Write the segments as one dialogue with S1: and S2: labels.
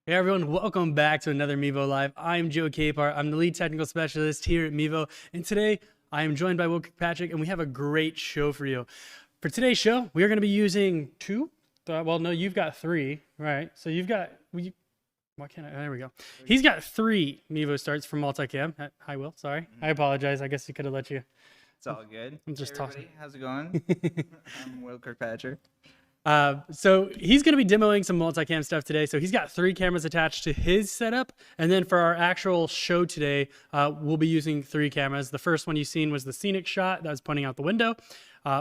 S1: Hey everyone, welcome back to another Mevo Live. I'm Joe Capar. I'm the lead technical specialist here at Mevo, and today I am joined by Will Kirkpatrick, and we have a great show for you. For today's show, we are going to be using you've got three, right? So you've got, why can't I, there we go. He's got three Mevo starts from multicam. Hi Will, sorry. I apologize. I guess he could have let you.
S2: It's all good.
S1: I'm just
S2: Hey everybody, how's it going? I'm Will Kirkpatrick.
S1: So he's going to be demoing some multicam stuff today. So he's got three cameras attached to his setup. And then for our actual show today, we'll be using three cameras. The first one you've seen was the scenic shot that was pointing out the window,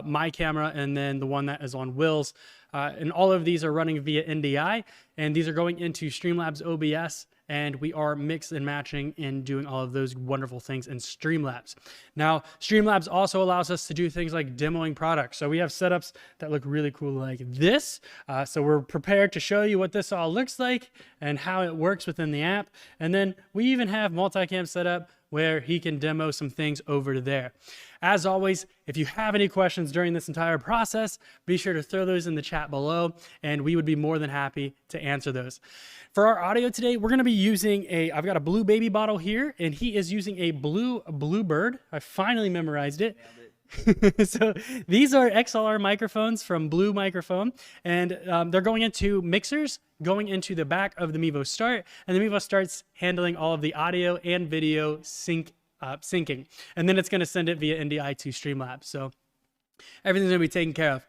S1: my camera, and then the one that is on Will's. And all of these are running via NDI, and these are going into Streamlabs OBS, and we are mix and matching and doing all of those wonderful things in Streamlabs. Now, Streamlabs also allows us to do things like demoing products. So we have setups that look really cool like this. So we're prepared to show you what this all looks like and how it works within the app. And then we even have multicam set up where he can demo some things over there. As always, if you have any questions during this entire process, be sure to throw those in the chat below, and we would be more than happy to answer those. For our audio today, we're gonna be using I've got a blue baby bottle here, and he is using a Bluebird. I finally memorized it. So these are XLR microphones from Blue Microphone, and they're going into mixers, going into the back of the Mevo Start, and the Mevo Start's handling all of the audio and video syncing. And then it's going to send it via NDI to Streamlabs. So everything's going to be taken care of.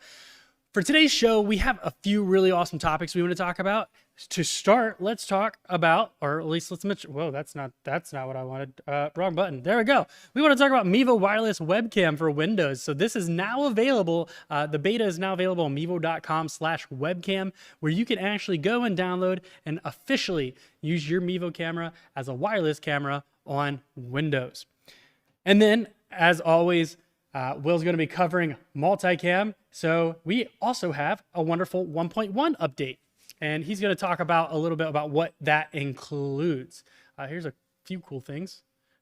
S1: For today's show, we have a few really awesome topics we want to talk about. To start, let's talk about, or at least let's mention, whoa, that's not what I wanted. Wrong button. There we go. We want to talk about Mevo wireless webcam for Windows. So this is now available. The beta is now available on mevo.com/webcam, where you can actually go and download and officially use your Mevo camera as a wireless camera on Windows. And then, as always, Will's going to be covering multicam. So we also have a wonderful 1.1 update. And he's going to talk about a little bit about what that includes. Here's a few cool things.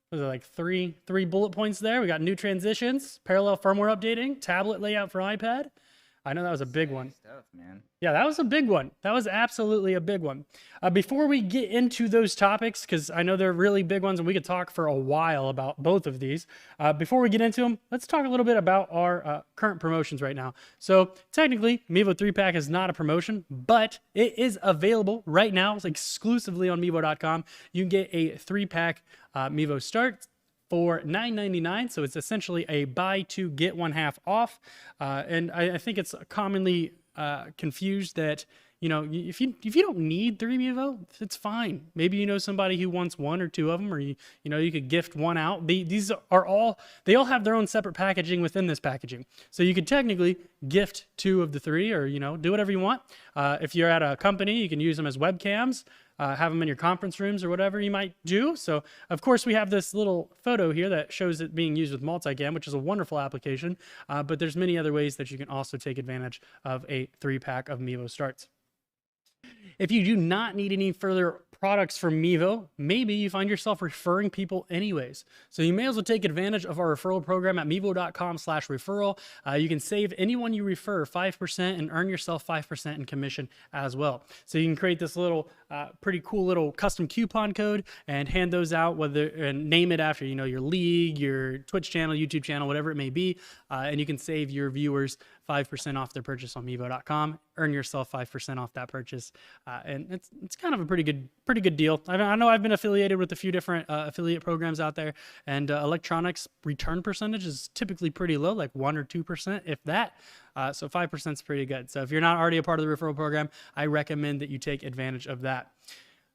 S1: Those are like three bullet points there. We got new transitions, parallel firmware updating, tablet layout for iPad. I know that was a big one.
S2: Stuff, man.
S1: Yeah, that was a big one. That was absolutely a big one. Before we get into those topics, because I know they're really big ones and we could talk for a while about both of these. Before we get into them, let's talk a little bit about our current promotions right now. So technically, Mevo 3-pack is not a promotion, but it is available right now. It's exclusively on Mevo.com. You can get a 3-pack Mevo Start for $9.99, so it's essentially a buy two get one half off. And I think it's commonly confused that, you know, if you don't need three Mevo, it's fine. Maybe you know somebody who wants one or two of them, or you could gift one out. They all have their own separate packaging within this packaging, so you could technically gift two of the three, or do whatever you want. If you're at a company, you can use them as webcams. Have them in your conference rooms or whatever you might do. So, of course, we have this little photo here that shows it being used with multicam, which is a wonderful application. But there's many other ways that you can also take advantage of a 3-pack of Mevo Starts. If you do not need any further products from Mevo, maybe you find yourself referring people anyways. So you may as well take advantage of our referral program at mevo.com/referral. You can save anyone you refer 5% and earn yourself 5% in commission as well. So you can create this little pretty cool little custom coupon code and hand those out, and name it after your league, your Twitch channel, YouTube channel, whatever it may be, and you can save your viewers 5% off their purchase on mevo.com. Earn yourself 5% off that purchase, and it's kind of a pretty good deal. I know I've been affiliated with a few different affiliate programs out there, and electronics return percentage is typically pretty low, like 1 or 2%, if that. So 5% is pretty good. So if you're not already a part of the referral program, I recommend that you take advantage of that.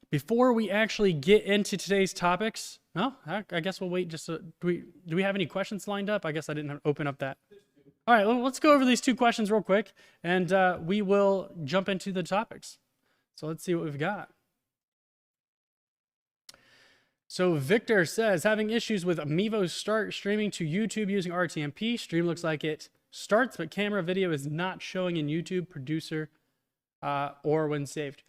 S1: Before we actually get into today's topics, I guess we'll wait. Do we have any questions lined up? I guess I didn't open up that. All right, well, let's go over these two questions real quick, and we will jump into the topics. So let's see what we've got. So Victor says, having issues with Mevo Start streaming to YouTube using RTMP. Stream looks like it starts, but camera video is not showing in YouTube producer or when saved.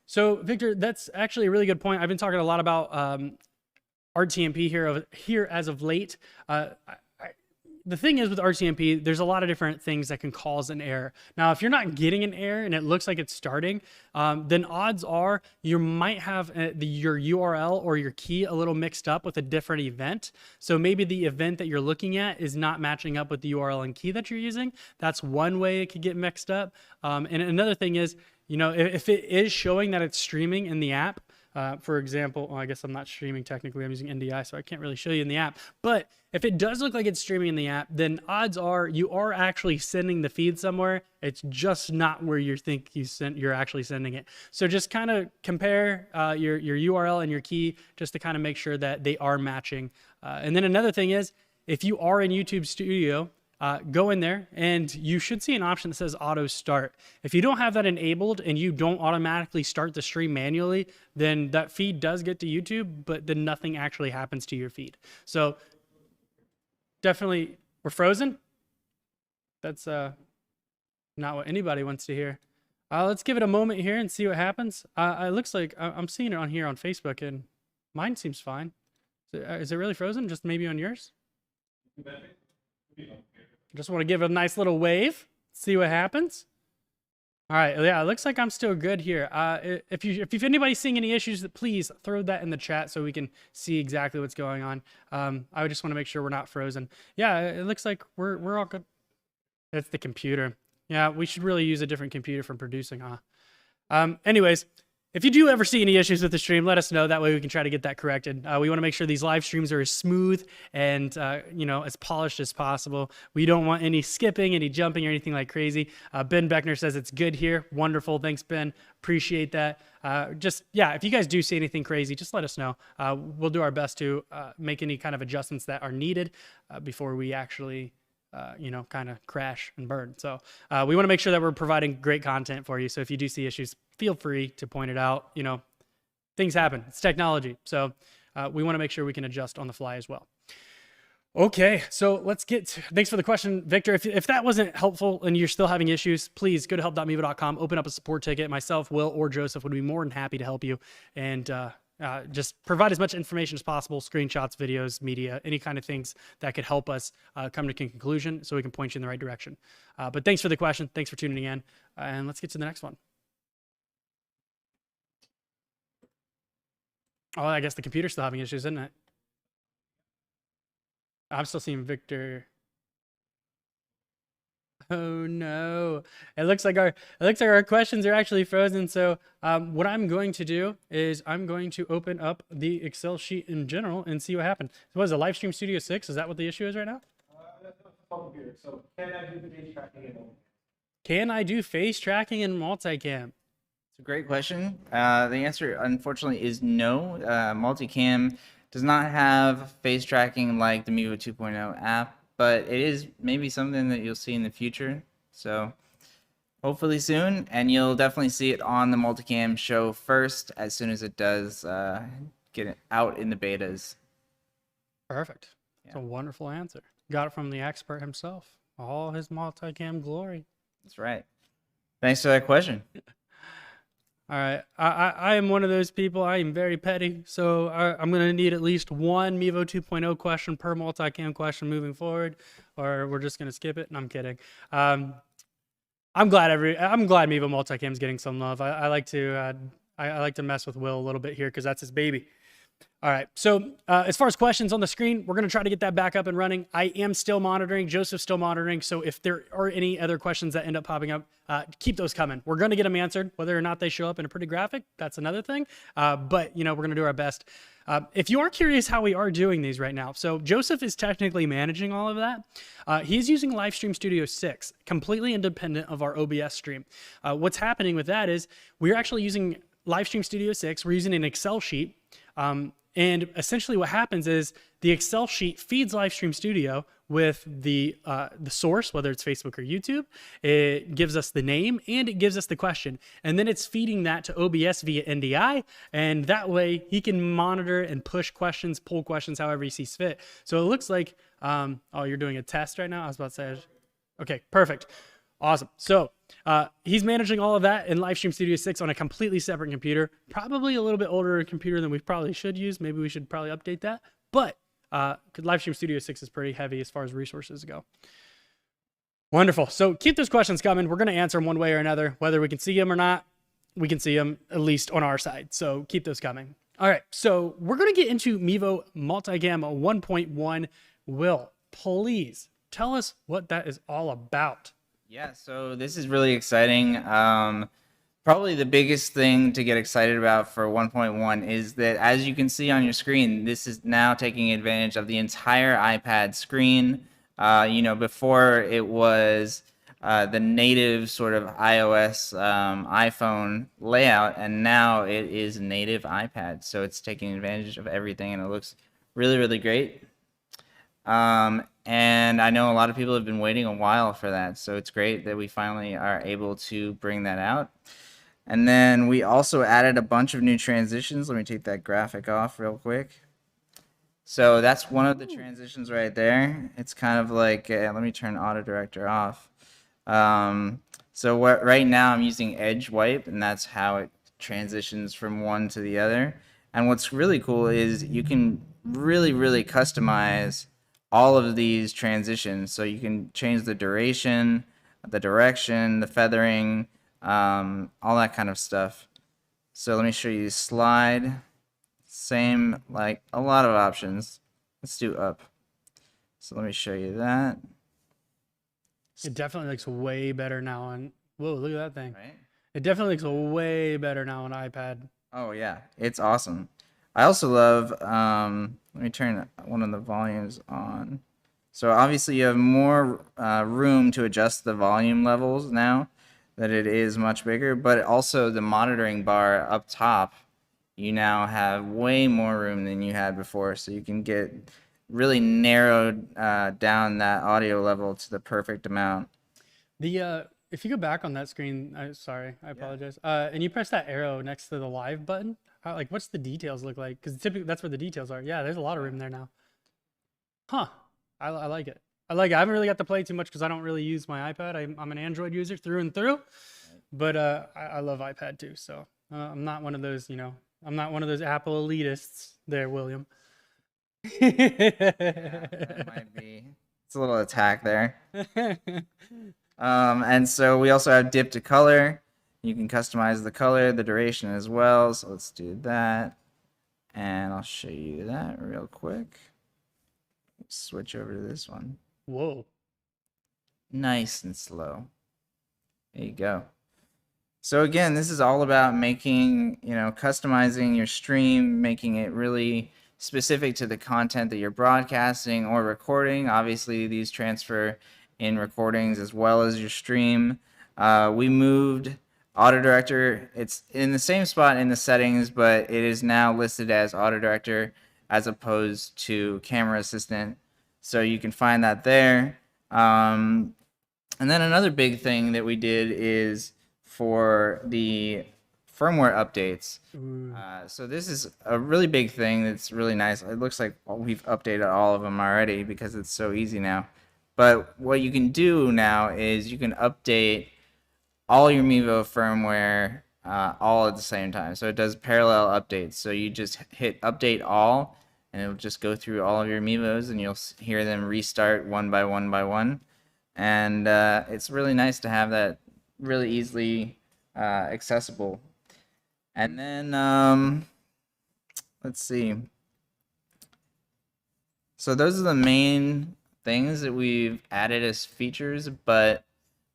S1: So Victor, that's actually a really good point. I've been talking a lot about RTMP here as of late. the thing is with RTMP, there's a lot of different things that can cause an error. Now, if you're not getting an error and it looks like it's starting, then odds are you might have your URL or your key a little mixed up with a different event. So maybe the event that you're looking at is not matching up with the URL and key that you're using. That's one way it could get mixed up. And another thing is, if it is showing that it's streaming in the app, for example, well, I guess I'm not streaming technically, I'm using NDI, so I can't really show you in the app. But if it does look like it's streaming in the app, then odds are you are actually sending the feed somewhere. It's just not where you think you're actually sending it. So just kind of compare your URL and your key just to kind of make sure that they are matching. And then another thing is, if you are in YouTube Studio, go in there and you should see an option that says auto start. If you don't have that enabled and you don't automatically start the stream manually, then that feed does get to YouTube, but then nothing actually happens to your feed. So definitely, we're frozen. That's not what anybody wants to hear. Let's give it a moment here and see what happens. It looks like I'm seeing it on here on Facebook and mine seems fine. Is it really frozen? Just maybe on yours? Just want to give it a nice little wave, see what happens. All right, yeah, it looks like I'm still good here. If anybody's seeing any issues, please throw that in the chat so we can see exactly what's going on. I just want to make sure we're not frozen. Yeah, it looks like we're all good. It's the computer. Yeah, we should really use a different computer for producing, huh? Anyways, if you do ever see any issues with the stream, let us know. That way we can try to get that corrected. We want to make sure these live streams are as smooth and as polished as possible. We don't want any skipping, any jumping, or anything like crazy. Ben Beckner says it's good here. Wonderful. Thanks, Ben. Appreciate that. If you guys do see anything crazy, just let us know. We'll do our best to make any kind of adjustments that are needed before we actually kind of crash and burn. So we want to make sure that we're providing great content for you. So if you do see issues, feel free to point it out. Things happen. It's technology. So we want to make sure we can adjust on the fly as well. Okay, so thanks for the question, Victor. If that wasn't helpful and you're still having issues, please go to help.mevo.com, open up a support ticket. Myself, Will, or Joseph would be more than happy to help you and just provide as much information as possible, screenshots, videos, media, any kind of things that could help us come to a conclusion so we can point you in the right direction. But thanks for the question. Thanks for tuning in. And let's get to the next one. Oh, I guess the computer's still having issues, isn't it? I'm still seeing Victor. Oh no! It looks like our questions are actually frozen. So what I'm going to do is I'm going to open up the Excel sheet in general and see what happened. What is it, Livestream Studio 6? Is that what the issue is right now?
S3: That's a computer. So can I do the face tracking in multicam?
S1: Can I do face tracking in multicam?
S2: It's a great question. The answer, unfortunately, is no. Multicam does not have face tracking like the Mevo 2.0 app, but it is maybe something that you'll see in the future. So hopefully soon, and you'll definitely see it on the multicam show first as soon as it does get it out in the betas.
S1: Perfect. That's a wonderful answer. Got it from the expert himself. All his multicam glory.
S2: That's right. Thanks for that question.
S1: All right, I am one of those people. I am very petty, so I'm going to need at least one Mevo 2.0 question per multicam question moving forward, or we're just going to skip it. And I'm kidding. I'm glad Mevo multicam is getting some love. I like to mess with Will a little bit here because that's his baby. All right, so as far as questions on the screen, we're going to try to get that back up and running. I am still monitoring. Joseph's still monitoring. So if there are any other questions that end up popping up, keep those coming. We're going to get them answered. Whether or not they show up in a pretty graphic, that's another thing. But, we're going to do our best. If you are curious how we are doing these right now, so Joseph is technically managing all of that. He's using Livestream Studio 6, completely independent of our OBS stream. What's happening with that is we're actually using Livestream Studio 6. We're using an Excel sheet. And essentially what happens is the Excel sheet feeds Livestream Studio with the source, whether it's Facebook or YouTube. It gives us the name and it gives us the question. And then it's feeding that to OBS via NDI. And that way he can monitor and push questions, pull questions, however he sees fit. So it looks like, oh, you're doing a test right now? I was about to say, okay, perfect. Awesome. So he's managing all of that in Livestream Studio 6 on a completely separate computer, probably a little bit older computer than we probably should use. Maybe we should probably update that. But Livestream Studio 6 is pretty heavy as far as resources go. Wonderful. So keep those questions coming. We're going to answer them one way or another, whether we can see them or not. We can see them at least on our side. So keep those coming. All right. So we're going to get into Mevo Multicam 1.1. Will, please tell us what that is all about.
S2: Yeah, so this is really exciting. Probably the biggest thing to get excited about for 1.1 is that, as you can see on your screen, this is now taking advantage of the entire iPad screen. Before it was the native sort of iOS iPhone layout, and now it is native iPad. So it's taking advantage of everything, and it looks really, really great. And I know a lot of people have been waiting a while for that, so it's great that we finally are able to bring that out. And then we also added a bunch of new transitions. Let me take that graphic off real quick. So that's one of the transitions right there. It's kind of like, let me turn Auto Director off. Right now I'm using Edge Wipe, and that's how it transitions from one to the other. And what's really cool is you can really, really customize all of these transitions. So you can change the duration, the direction, the feathering, all that kind of stuff. So let me show you slide. Same, like a lot of options. Let's do up. So let me show you that.
S1: It definitely looks way better now on, whoa, look at that thing.
S2: Right?
S1: It definitely looks way better now on iPad.
S2: Oh yeah, it's awesome. I also love, let me turn one of the volumes on. So obviously you have more room to adjust the volume levels now that it is much bigger, but also the monitoring bar up top, you now have way more room than you had before, so you can get really narrowed down that audio level to the perfect amount.
S1: If you go back on that screen, sorry, I apologize. And you press that arrow next to the live button, what's the details look like? Because typically that's where the details are. Yeah, there's a lot of room there now. Huh. I like it. I haven't really got to play too much because I don't really use my iPad. I'm an Android user through and through, but I love iPad too. So I'm not one of those, I'm not one of those Apple elitists there, William.
S2: That might be. It's a little attack there. And so we also have dip to color. You can customize the color, the duration as well. So let's do that. And I'll show you that real quick. Switch over to this one.
S1: Whoa.
S2: Nice and slow. There you go. So again, this is all about making, customizing your stream, making it really specific to the content that you're broadcasting or recording. Obviously, these transfer in recordings as well as your stream. We moved Auto Director. It's in the same spot in the settings, but it is now listed as Auto Director as opposed to Camera Assistant. So you can find that there. And then another big thing that we did is for the firmware updates. So this is a really big thing that's really nice. It looks like we've updated all of them already because it's so easy now. But what you can do now is you can update all your Mevo firmware all at the same time. So it does parallel updates. So you just hit update all, and it'll just go through all of your Mevos, and you'll hear them restart one by one by one. And it's really nice to have that really easily accessible. And then let's see. So those are the main things that we've added as features, but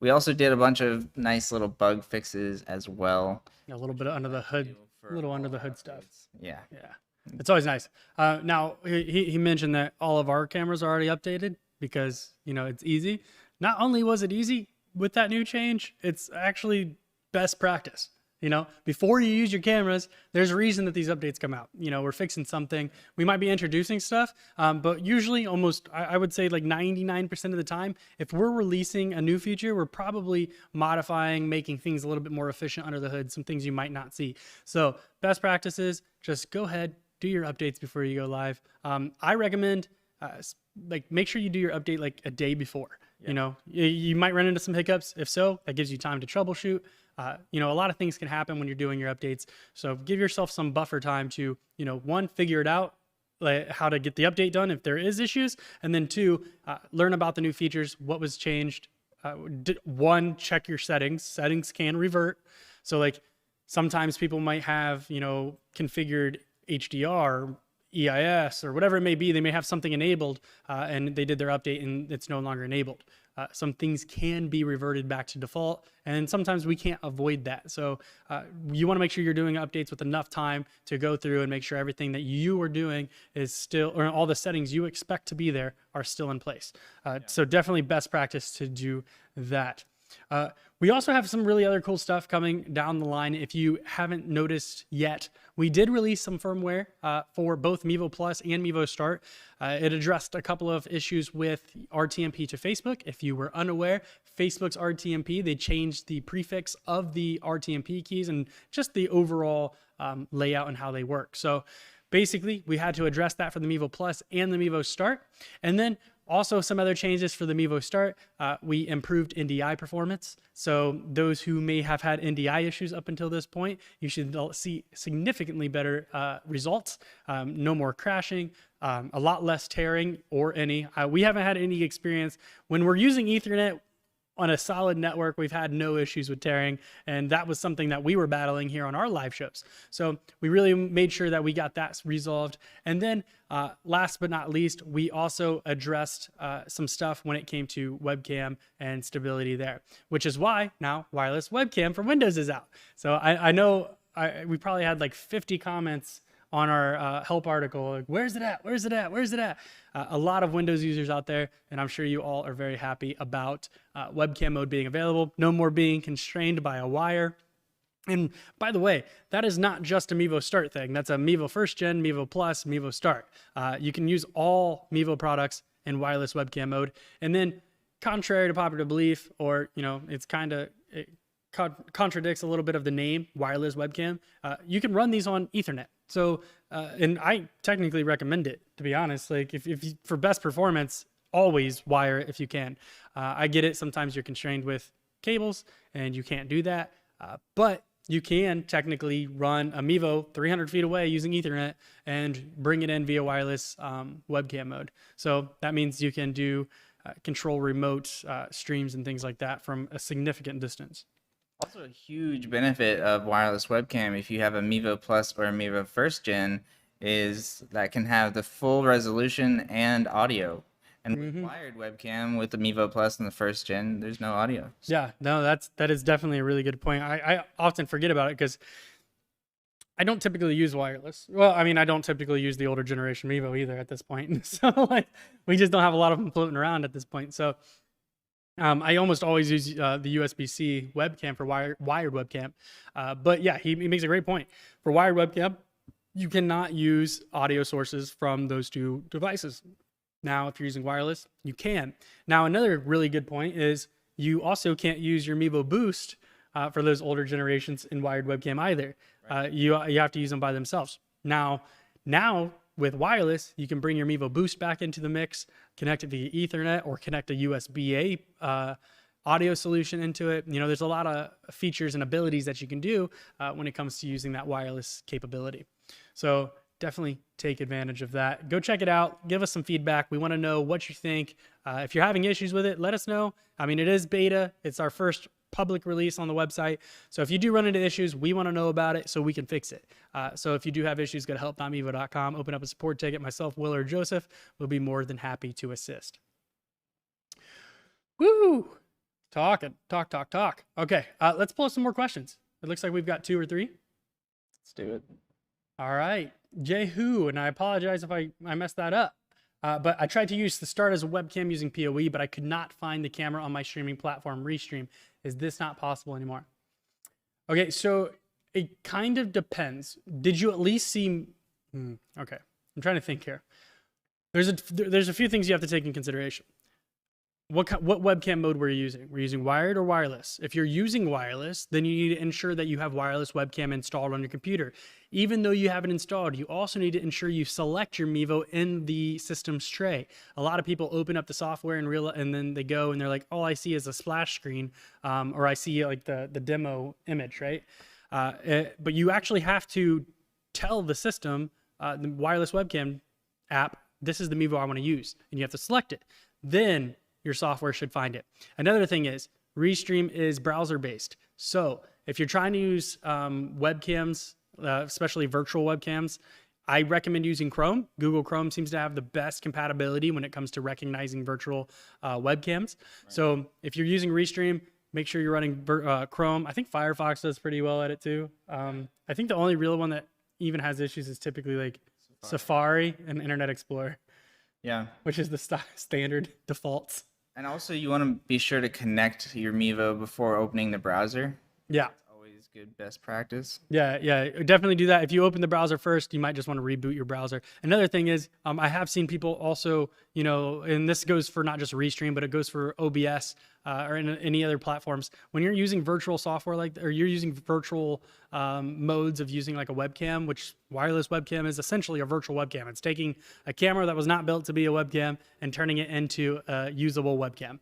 S2: we also did a bunch of nice little bug fixes as well.
S1: A little bit under the hood, a little under the hood stuff.
S2: Yeah.
S1: Yeah. It's always nice. Now, he mentioned that all of our cameras are already updated because, it's easy. Not only was it easy with that new change, it's actually best practice. Before you use your cameras, there's a reason that these updates come out. We're fixing something. We might be introducing stuff, but usually almost, I would say like 99% of the time, if we're releasing a new feature, we're probably modifying, making things a little bit more efficient under the hood, some things you might not see. So best practices, just go ahead, do your updates before you go live. I recommend make sure you do your update like a day before. Yeah. You might run into some hiccups. If so, that gives you time to troubleshoot. A lot of things can happen when you're doing your updates. So give yourself some buffer time to, one, figure it out, like how to get the update done if there is issues, and then 2, learn about the new features, what was changed. 1, check your settings. Settings can revert. So like sometimes people might have, configured HDR, EIS, or whatever it may be. They may have something enabled and they did their update and it's no longer enabled. Some things can be reverted back to default, and sometimes we can't avoid that. So you want to make sure you're doing updates with enough time to go through and make sure everything that you are doing is still, or all the settings you expect to be there are still in place. So definitely best practice to do that. We also have some really other cool stuff coming down the line. If you haven't noticed yet, we did release some firmware for both Mevo Plus and Mevo Start. It addressed a couple of issues with RTMP to Facebook. If you were unaware, Facebook's RTMP, they changed the prefix of the RTMP keys and just the overall layout and how they work. So basically, we had to address that for the Mevo Plus and the Mevo Start. And then also some other changes for the Mevo Start. We improved NDI performance. So those who may have had NDI issues up until this point, you should see significantly better results. No more crashing, a lot less tearing or any. We haven't had any experience when we're using Ethernet on a solid network. We've had no issues with tearing, and that was something that we were battling here on our live shows. So we really made sure that we got that resolved. And then last but not least, we also addressed some stuff when it came to webcam and stability there, which is why now wireless webcam for Windows is out. So I know we probably had like 50 comments on our help article, like, where's it at? Where's it at? Where's it at? A lot of Windows users out there, and I'm sure you all are very happy about webcam mode being available. No more being constrained by a wire. And by the way, that is not just a Mevo Start thing. That's a Mevo First Gen, Mevo Plus, Mevo Start. You can use all Mevo products in wireless webcam mode. And then, contrary to popular belief, or it's kind of contradicts a little bit of the name wireless webcam, you can run these on Ethernet. So, and I technically recommend it, to be honest. Like if you, for best performance, always wire it if you can. I get it. Sometimes you're constrained with cables and you can't do that. But you can technically run a Mevo 300 feet away using Ethernet and bring it in via wireless webcam mode. So that means you can do control remote streams and things like that from a significant distance.
S2: Also, a huge benefit of wireless webcam, if you have a Mevo Plus or a Mevo First Gen, is that can have the full resolution and audio. And with wired webcam with the Mevo Plus and the First Gen, there's no audio.
S1: Yeah, no, that is definitely a really good point. I often forget about it because I don't typically use wireless. Well, I mean, I don't typically use the older generation Mevo either at this point. So like, we just don't have a lot of them floating around at this point. So I almost always use the USB-C webcam for wired webcam. But yeah, he makes a great point. For wired webcam, you cannot use audio sources from those two devices. Now, if you're using wireless, you can. Now, another really good point is you also can't use your Mevo Boost for those older generations in wired webcam either. Right. You have to use them by themselves. Now with wireless, you can bring your Mevo Boost back into the mix, connect it via Ethernet, or connect a USB-A audio solution into it. There's a lot of features and abilities that you can do when it comes to using that wireless capability. So definitely take advantage of that. Go check it out. Give us some feedback. We want to know what you think. If you're having issues with it, let us know. I mean, it is beta. It's our first public release on the website. So if you do run into issues, we want to know about it so we can fix it. So if you do have issues, go to help.mevo.com, open up a support ticket. Myself, Will, or Joseph will be more than happy to assist. Woo! Talk. Okay, let's pull up some more questions. It looks like we've got 2 or 3.
S2: Let's do it.
S1: All right, Jehu, and I apologize if I messed that up. But I tried to use the Start as a webcam using PoE, but I could not find the camera on my streaming platform, Restream. Is this not possible anymore? Okay, so it kind of depends. Did you at least see? Okay, I'm trying to think here. There's a few things you have to take in consideration. What webcam mode were you using? Were you using wired or wireless? If you're using wireless, then you need to ensure that you have wireless webcam installed on your computer. Even though you have it installed, you also need to ensure you select your Mevo in the system's tray. A lot of people open up the software and then they go and they're like, all I see is a splash screen, or I see like the demo image, right? But you actually have to tell the system, the wireless webcam, app, this is the Mevo I want to use. And you have to select it. Then your software should find it. Another thing is Restream is browser based. So if you're trying to use webcams, especially virtual webcams, I recommend using Chrome. Google Chrome seems to have the best compatibility when it comes to recognizing virtual webcams. Right. So if you're using Restream, make sure you're running Chrome. I think Firefox does pretty well at it too. I think the only real one that even has issues is typically like Safari and Internet Explorer. Yeah. Which is the standard defaults.
S2: And also you want to be sure to connect your Mevo before opening the browser.
S1: Yeah.
S2: Good best practice.
S1: Yeah, definitely do that. If you open the browser first, you might just want to reboot your browser. Another thing is, I have seen people also, and this goes for not just Restream, but it goes for OBS or any other platforms. When you're using virtual software or you're using virtual modes of using like a webcam, which wireless webcam is essentially a virtual webcam. It's taking a camera that was not built to be a webcam and turning it into a usable webcam.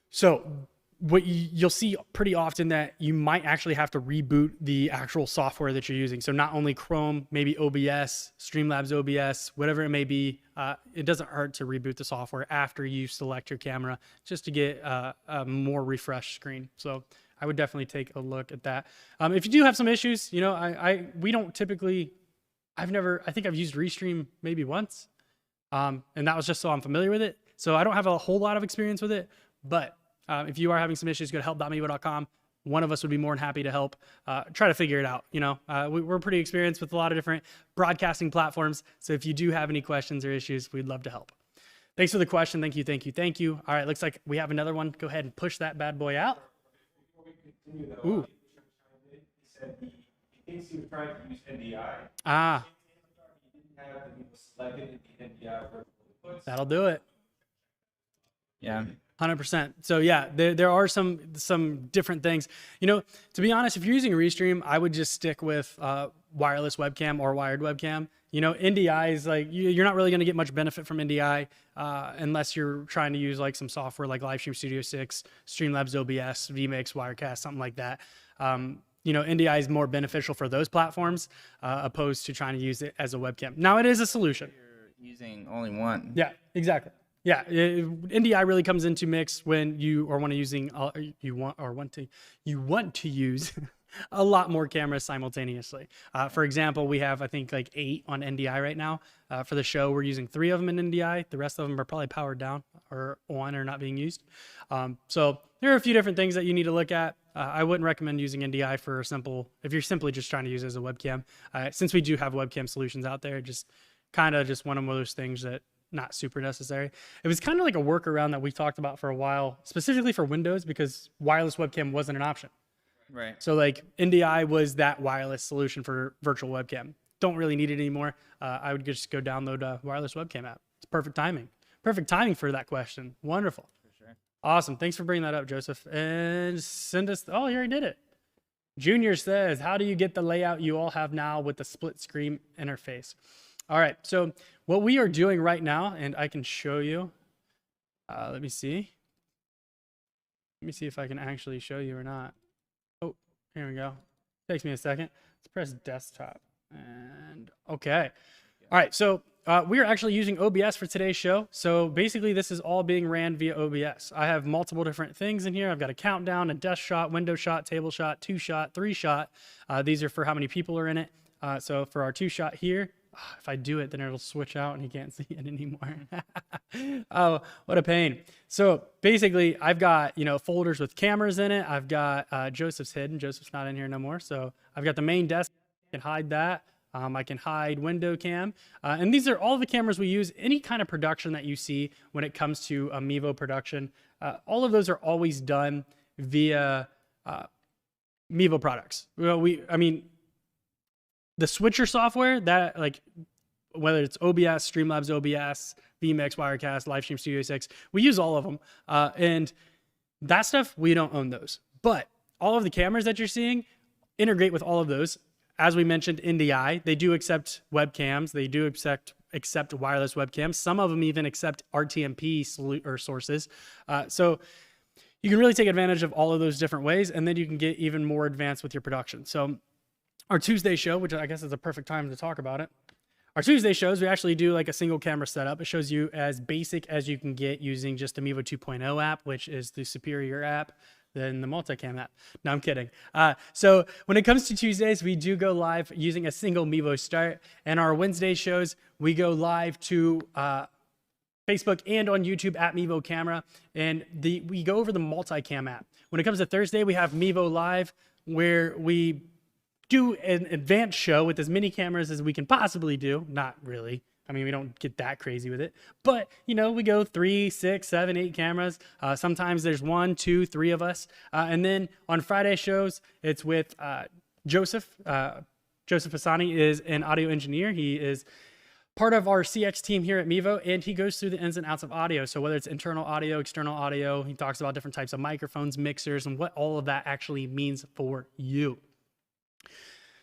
S1: So what you'll see pretty often that you might actually have to reboot the actual software that you're using. So not only Chrome, maybe OBS, Streamlabs OBS, whatever it may be, it doesn't hurt to reboot the software after you select your camera just to get a more refreshed screen. So I would definitely take a look at that. If you do have some issues, we don't typically, I think I've used Restream maybe once. And that was just so I'm familiar with it. So I don't have a whole lot of experience with it, but if you are having some issues, go to help.mevo.com. One of us would be more than happy to help try to figure it out. We're pretty experienced with a lot of different broadcasting platforms. So if you do have any questions or issues, we'd love to help. Thanks for the question. Thank you. All right, looks like we have another one. Go ahead and push that bad boy out.
S3: Before we continue, though,
S1: Ooh.
S3: He said he thinks he was trying to use NDI.
S1: Ah.
S3: He didn't have the Mevo selected in the NDI virtual inputs.
S1: That'll do it.
S2: Yeah.
S1: 100%. So yeah, there are some different things. To be honest, if you're using Restream, I would just stick with wireless webcam or wired webcam. NDI is like, you're not really going to get much benefit from NDI unless you're trying to use like some software like Livestream Studio 6, Streamlabs OBS, vMix, Wirecast, something like that. NDI is more beneficial for those platforms opposed to trying to use it as a webcam. Now it is a solution.
S2: You're using only one.
S1: Yeah, exactly. Yeah, NDI really comes into mix when you want to use a lot more cameras simultaneously. For example, we have I think like 8 on NDI right now. For the show, we're using 3 of them in NDI. The rest of them are probably powered down or on or not being used. So there are a few different things that you need to look at. I wouldn't recommend using NDI for if you're simply just trying to use it as a webcam. Since we do have webcam solutions out there, just one of those things that not super necessary. It was kind of like a workaround that we talked about for a while, specifically for Windows, because wireless webcam wasn't an option.
S2: Right.
S1: So like NDI was that wireless solution for virtual webcam. Don't really need it anymore. I would just go download a wireless webcam app. It's perfect timing. Perfect timing for that question. Wonderful. For sure. Awesome. Thanks for bringing that up, Joseph. And send us, oh, you already did it. Junior says, how do you get the layout you all have now with the split screen interface? All right, so what we are doing right now, and I can show you, let me see if I can actually show you or not. Oh, here we go. Takes me a second. Let's press desktop, and okay. All right, so we are actually using OBS for today's show. So basically this is all being ran via OBS. I have multiple different things in here. I've got a countdown, a desk shot, window shot, table shot, 2-shot, 3-shot. These are for how many people are in it. So for our 2-shot here, if I do it, then it'll switch out and you can't see it anymore. Oh, what a pain. So basically I've got, folders with cameras in it. I've got Joseph's hidden. Joseph's not in here no more. So I've got the main desk. I can hide that. I can hide window cam. And these are all the cameras we use. Any kind of production that you see when it comes to a Mevo production, all of those are always done via Mevo products. The switcher software that whether it's OBS, Streamlabs OBS, vMix, Wirecast, Livestream Studio 6, we use all of them. And that stuff, we don't own those. But all of the cameras that you're seeing integrate with all of those. As we mentioned, NDI, they do accept webcams. They do accept wireless webcams. Some of them even accept RTMP sources. So you can really take advantage of all of those different ways, and then you can get even more advanced with your production. So our Tuesday show, which I guess is a perfect time to talk about it. Our Tuesday shows, we actually do like a single camera setup. It shows you as basic as you can get using just the Mevo 2.0 app, which is the superior app than the multicam app. No, I'm kidding. So when it comes to Tuesdays, we do go live using a single Mevo start. And our Wednesday shows, we go live to Facebook and on YouTube at Mevo Camera. And we go over the multicam app. When it comes to Thursday, we have Mevo Live, where we do an advanced show with as many cameras as we can possibly do. Not really. I mean, we don't get that crazy with it, but you know, we go 3, 6, 7, 8 cameras. Sometimes there's 1, 2, 3 of us. And then on Friday shows, it's with Joseph. Joseph Asani is an audio engineer. He is part of our CX team here at Mevo, and he goes through the ins and outs of audio. So whether it's internal audio, external audio, he talks about different types of microphones, mixers, and what all of that actually means for you.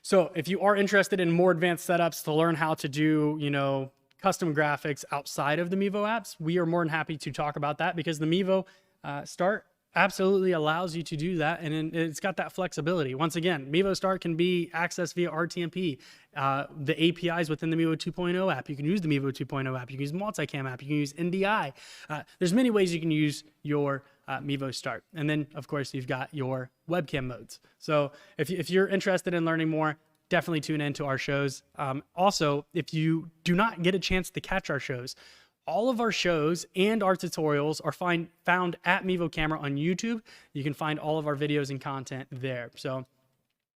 S1: So if you are interested in more advanced setups to learn how to do, you know, custom graphics outside of the Mevo apps, we are more than happy to talk about that, because the Mevo Start absolutely allows you to do that, and it's got that flexibility. Once again, Mevo Start can be accessed via RTMP. The APIs within the Mevo 2.0 app, you can use the Mevo 2.0 app, you can use multicam app, you can use NDI. There's many ways you can use your Mevo Start. And then, of course, you've got your webcam modes. So if you're interested in learning more, definitely tune into our shows. Also, if you do not get a chance to catch our shows, all of our shows and our tutorials are found at Mevo Camera on YouTube. You can find all of our videos and content there. So,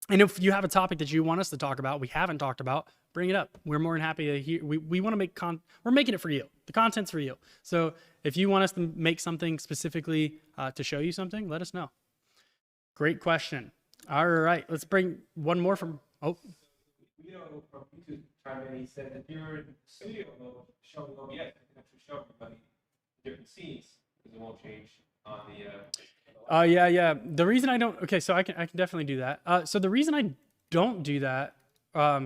S1: and if you have a topic that you want us to talk about, we haven't talked about, bring it up. We're more than happy to hear. We want to make we're making it for you. The content's for you. So if you want us to make something specifically to show you something, let us know. Great question. All right, let's bring one more from,
S3: We know from YouTube time, and he said that you're in studio mode showing OBS, you can actually show everybody different scenes, because it won't change on the
S1: yeah. The reason I don't, okay, so I can definitely do that. So the reason I don't do that,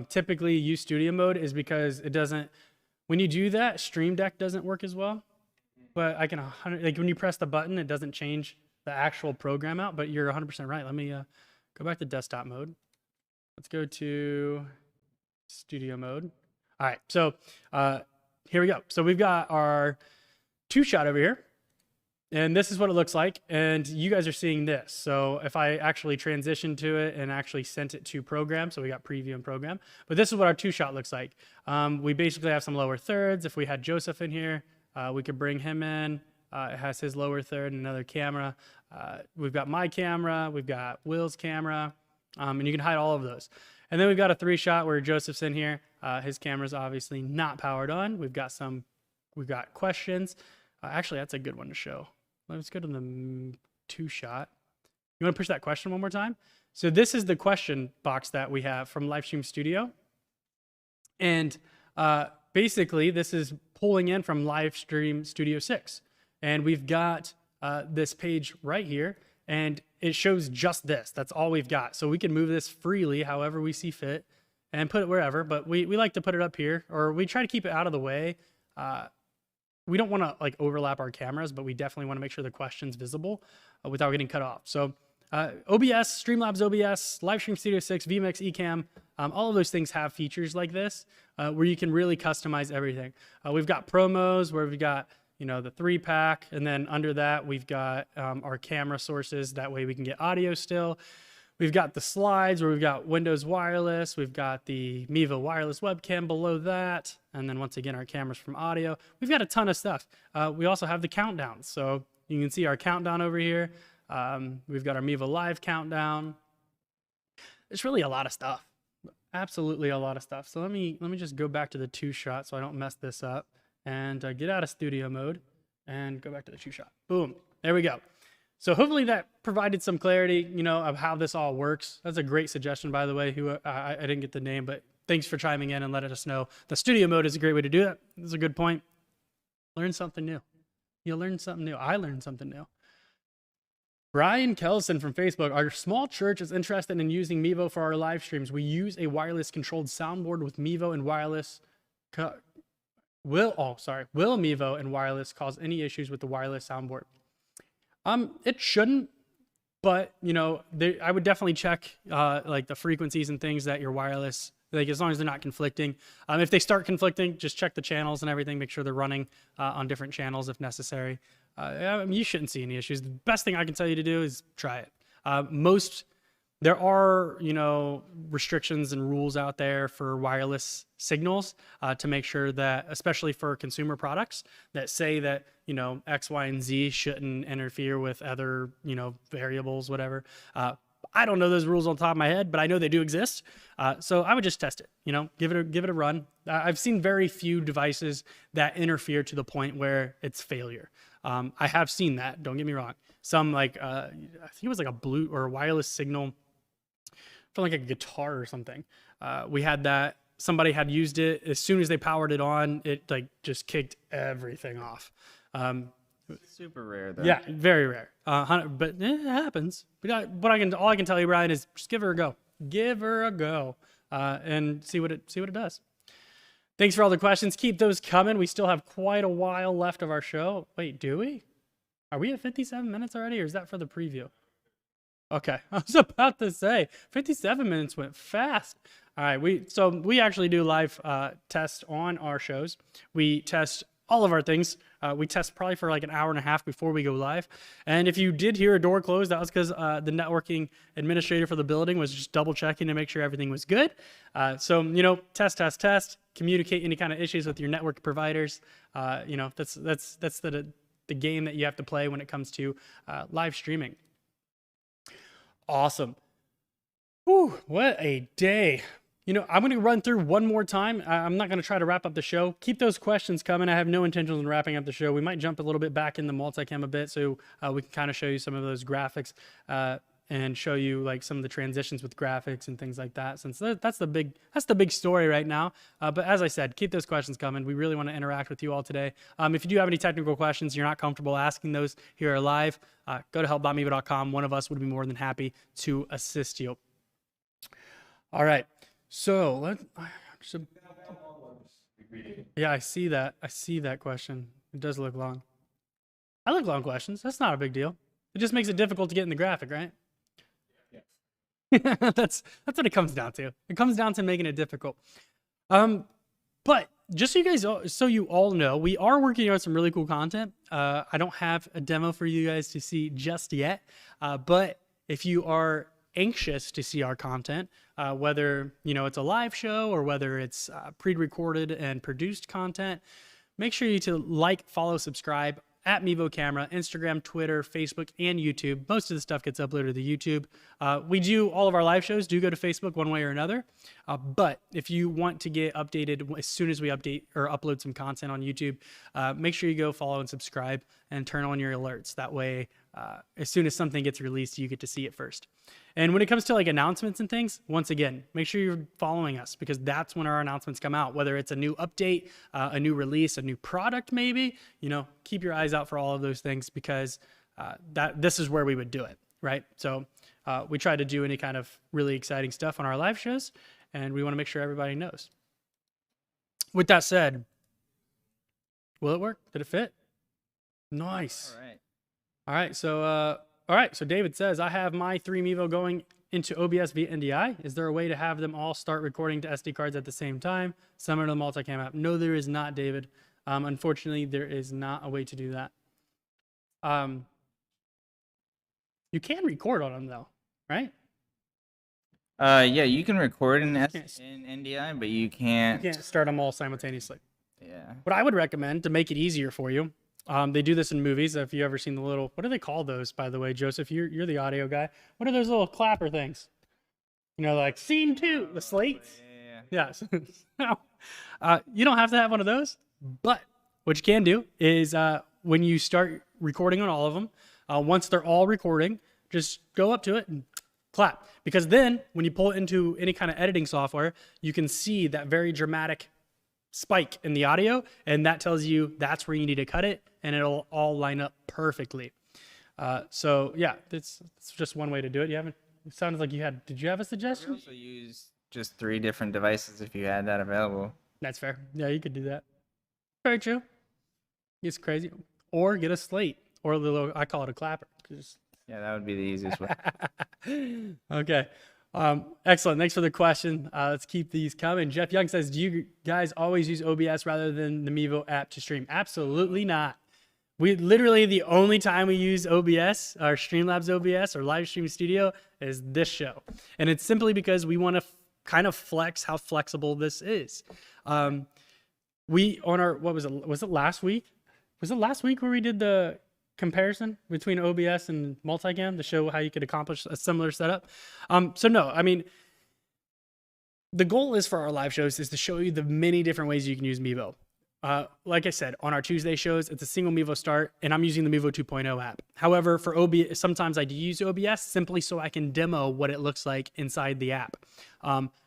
S1: typically use studio mode, is because it doesn't, when you do that, Stream Deck doesn't work as well. But I can, like when you press the button, it doesn't change the actual program out, but you're 100% right. Let me go back to desktop mode. Let's go to studio mode. All right, so here we go. So we've got our 2-shot over here, and this is what it looks like, and you guys are seeing this. So if I actually transition to it and actually sent it to program, so we got preview and program, but this is what our 2-shot looks like. We basically have some lower thirds. If we had Joseph in here, we could bring him in. It has his lower third and another camera. We've got my camera, we've got Will's camera, and you can hide all of those. And then we've got a 3-shot where Joseph's in here. His camera's obviously not powered on. We've got questions. Actually, that's a good one to show. Let's go to the 2-shot. You want to push that question one more time? So this is the question box that we have from Livestream Studio. And basically, this is pulling in from Livestream Studio 6. And we've got this page right here, and it shows just this. That's all we've got. So we can move this freely however we see fit and put it wherever, but we like to put it up here, or we try to keep it out of the way. We don't want to like overlap our cameras, but we definitely want to make sure the question's visible without getting cut off. So OBS, Streamlabs OBS, Livestream Studio 6, vMix, Ecamm, all of those things have features like this where you can really customize everything. We've got promos where we've got, you know, the 3-pack, and then under that we've got our camera sources. That way we can get audio still. We've got the slides where we've got Windows Wireless. We've got the Mevo Wireless webcam below that. And then once again, our cameras from audio. We've got a ton of stuff. We also have the countdown. So you can see our countdown over here. We've got our Mevo Live countdown. There's really a lot of stuff. Absolutely a lot of stuff. So let me just go back to the 2-shot so I don't mess this up. And get out of studio mode and go back to the 2-shot. Boom. There we go. So hopefully that provided some clarity, you know, of how this all works. That's a great suggestion, by the way. I didn't get the name, but thanks for chiming in and letting us know. The studio mode is a great way to do that. That's a good point. Learn something new. You learn something new. I learned something new. Brian Kelson from Facebook. Our small church is interested in using Mevo for our live streams. We use a wireless controlled soundboard with Mevo and wireless. Will Mevo and wireless cause any issues with the wireless soundboard? It shouldn't, but you know, I would definitely check like the frequencies and things that your wireless like as long as they're not conflicting. If they start conflicting, just check the channels and everything. Make sure they're running on different channels if necessary. You shouldn't see any issues. The best thing I can tell you to do is try it. There are, restrictions and rules out there for wireless signals to make sure that, especially for consumer products, that say that, X, Y, and Z shouldn't interfere with other, variables, whatever. I don't know those rules on the top of my head, but I know they do exist. So I would just test it, give it a run. I've seen very few devices that interfere to the point where it's failure. I have seen that, don't get me wrong. Some I think it was like a blue or a wireless signal for like a guitar or something. We had that. Somebody had used it. As soon as they powered it on, it just kicked everything off.
S2: Super rare though.
S1: Yeah, very rare. But it happens. All I can tell you, Brian, is just give her a go. Give her a go, and see what it does. Thanks for all the questions. Keep those coming. We still have quite a while left of our show. Wait, do we? Are we at 57 minutes already, or is that for the preview? Okay, I was about to say 57 minutes went fast. All right, we actually do live tests on our shows. We test all of our things. We test probably for like an hour and a half before we go live. And if you did hear a door close, that was because the networking administrator for the building was just double checking to make sure everything was good. Test, communicate any kind of issues with your network providers. That's the game that you have to play when it comes to live streaming. Awesome. Whew, what a day. I'm going to run through one more time. I'm not going to try to wrap up the show. Keep those questions coming. I have no intentions on wrapping up the show. We might jump a little bit back in the multicam a bit so we can kind of show you some of those graphics and show you like some of the transitions with graphics and things like that, since that's the big story right now. But as I said, keep those questions coming. We really want to interact with you all today. If you do have any technical questions, you're not comfortable asking those here live, go to help.mevo.com. One of us would be more than happy to assist you. All right. So yeah, I see that question. It does look long. I like long questions. That's not a big deal. It just makes it difficult to get in the graphic, right? Yeah. That's what it comes down to. It comes down to making it difficult. But just so you all know, we are working on some really cool content. I don't have a demo for you guys to see just yet, but if you are anxious to see our content, whether it's a live show or whether it's pre-recorded and produced content, make sure you to like, follow, subscribe at Mevo Camera, Instagram, Twitter, Facebook, and YouTube. Most of the stuff gets uploaded to YouTube. We do all of our live shows do go to Facebook one way or another. But if you want to get updated as soon as we update or upload some content on YouTube, make sure you go follow and subscribe and turn on your alerts. That way, as soon as something gets released, you get to see it first. And when it comes to like announcements and things, once again, make sure you're following us because that's when our announcements come out, whether it's a new update, a new release, a new product, maybe, keep your eyes out for all of those things because this is where we would do it, right? So we try to do any kind of really exciting stuff on our live shows and we want to make sure everybody knows. With that said, will it work? Did it fit? Nice. All right. So David says, I have my 3 Mevo going into OBS via NDI. Is there a way to have them all start recording to SD cards at the same time, similar to the multicam app? No, there is not, David. Unfortunately, there is not a way to do that. You can record on them though, right?
S2: Yeah, you can record in NDI, but you can't
S1: start them all simultaneously.
S2: Yeah.
S1: What I would recommend to make it easier for you, they do this in movies. If you ever seen the little, what do they call those, by the way, Joseph? You're the audio guy. What are those little clapper things? Like scene 2, the slates. Yeah. You don't have to have one of those, but what you can do is when you start recording on all of them, once they're all recording, just go up to it and clap. Because then when you pull it into any kind of editing software, you can see that very dramatic spike in the audio, and that tells you that's where you need to cut it, and it'll all line up perfectly. So yeah, it's just one way to do it. It sounded like did you have a suggestion?
S2: You could also use just 3 different devices if you had that available.
S1: That's fair. Yeah, you could do that. Very true. It's crazy. Or get a slate, or I call it a clapper.
S2: Yeah, that would be the easiest way.
S1: Okay. Excellent. Thanks for the question. Let's keep these coming. Jeff Young says, do you guys always use OBS rather than the Mevo app to stream? Absolutely not. We literally, the only time we use OBS, our Streamlabs OBS or Live Stream Studio, is this show. And it's simply because we want to kind of flex how flexible this is. We, on our, what was it last week? Was it last week where we did the comparison between OBS and multicam to show how you could accomplish a similar setup? So no, I mean, the goal is for our live shows is to show you the many different ways you can use Mevo. Like I said, on our Tuesday shows, it's a single Mevo start, and I'm using the Mevo 2.0 app. However, for OBS, sometimes I do use OBS simply so I can demo what it looks like inside the app.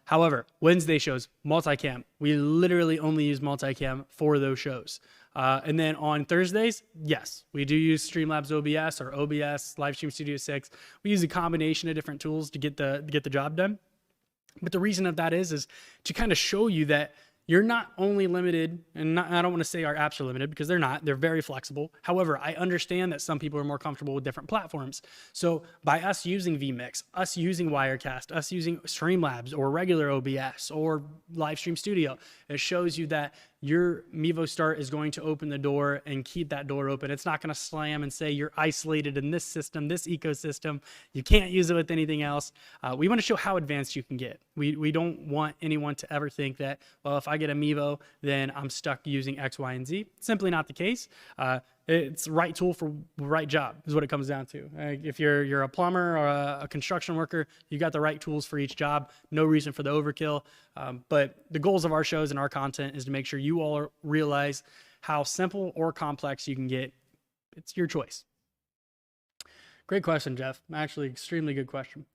S1: However, Wednesday shows, multicam. We literally only use multicam for those shows. And then on Thursdays, yes, we do use Streamlabs OBS or OBS, Livestream Studio 6. We use a combination of different tools to get the job done. But the reason of that is to kind of show you that you're not only limited, and I don't want to say our apps are limited because they're not. They're very flexible. However, I understand that some people are more comfortable with different platforms. So by us using vMix, us using Wirecast, us using Streamlabs or regular OBS or Livestream Studio, it shows you that your Mevo Start is going to open the door and keep that door open. It's not going to slam and say you're isolated in this system, this ecosystem. You can't use it with anything else. We want to show how advanced you can get. We don't want anyone to ever think that, well, if I get a Mevo, then I'm stuck using X, Y, and Z. Simply not the case. It's the right tool for the right job is what it comes down to. If you're a plumber or a construction worker, you got the right tools for each job. No reason for the overkill. But the goals of our shows and our content is to make sure you all realize how simple or complex you can get. It's your choice. Great question, Jeff. Actually, extremely good question.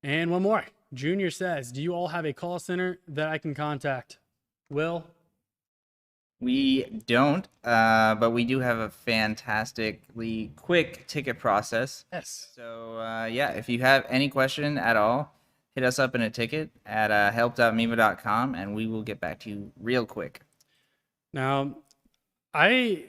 S1: And one more. Junior says, do you all have a call center that I can contact? Will?
S2: We don't, but we do have a fantastically quick ticket process.
S1: Yes.
S2: So yeah, if you have any question at all, hit us up in a ticket at help.mevo.com and we will get back to you real quick.
S1: Now,
S3: We can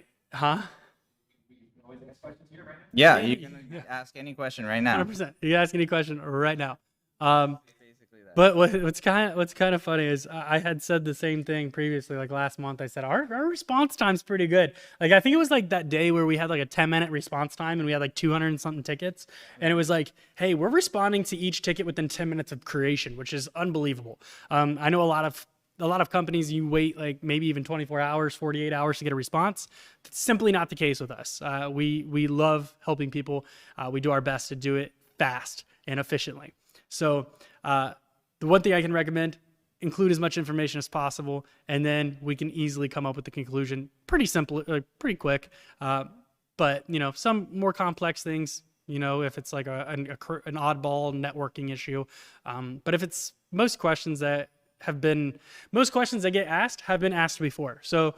S3: always ask questions here right now.
S2: Yeah, you can ask any question right now.
S1: 100%. You can ask any question right now.
S2: Basically that.
S1: But what's kind of funny is I had said the same thing previously, like last month. I said our response time's pretty good. Like I think it was like that day where we had like a 10-minute response time and we had like 200 and something tickets, and it was like, hey, we're responding to each ticket within 10 minutes of creation, which is unbelievable. I know a lot of companies, you wait like maybe even 24 hours, 48 hours to get a response. That's simply not the case with us. We love helping people. We do our best to do it fast and efficiently. So the one thing I can recommend, include as much information as possible, and then we can easily come up with the conclusion. Pretty simple, pretty quick. But some more complex things, if it's like an oddball networking issue. But if it's most questions that get asked have been asked before. So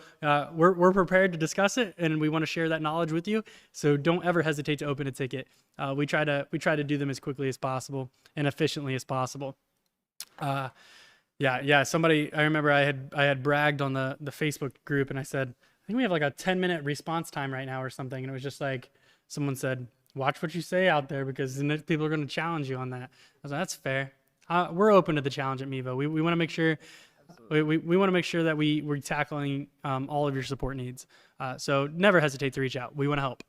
S1: we're prepared to discuss it, and we want to share that knowledge with you. So don't ever hesitate to open a ticket. We try to do them as quickly as possible and efficiently as possible. Somebody, I remember I had bragged on the Facebook group, and I said, I think we have like a 10-minute response time right now or something. And it was just like, someone said, watch what you say out there because people are going to challenge you on that. I was like, that's fair. We're open to the challenge at Mevo. We want to make sure we want to make sure that we're tackling all of your support needs. So never hesitate to reach out. We want to help.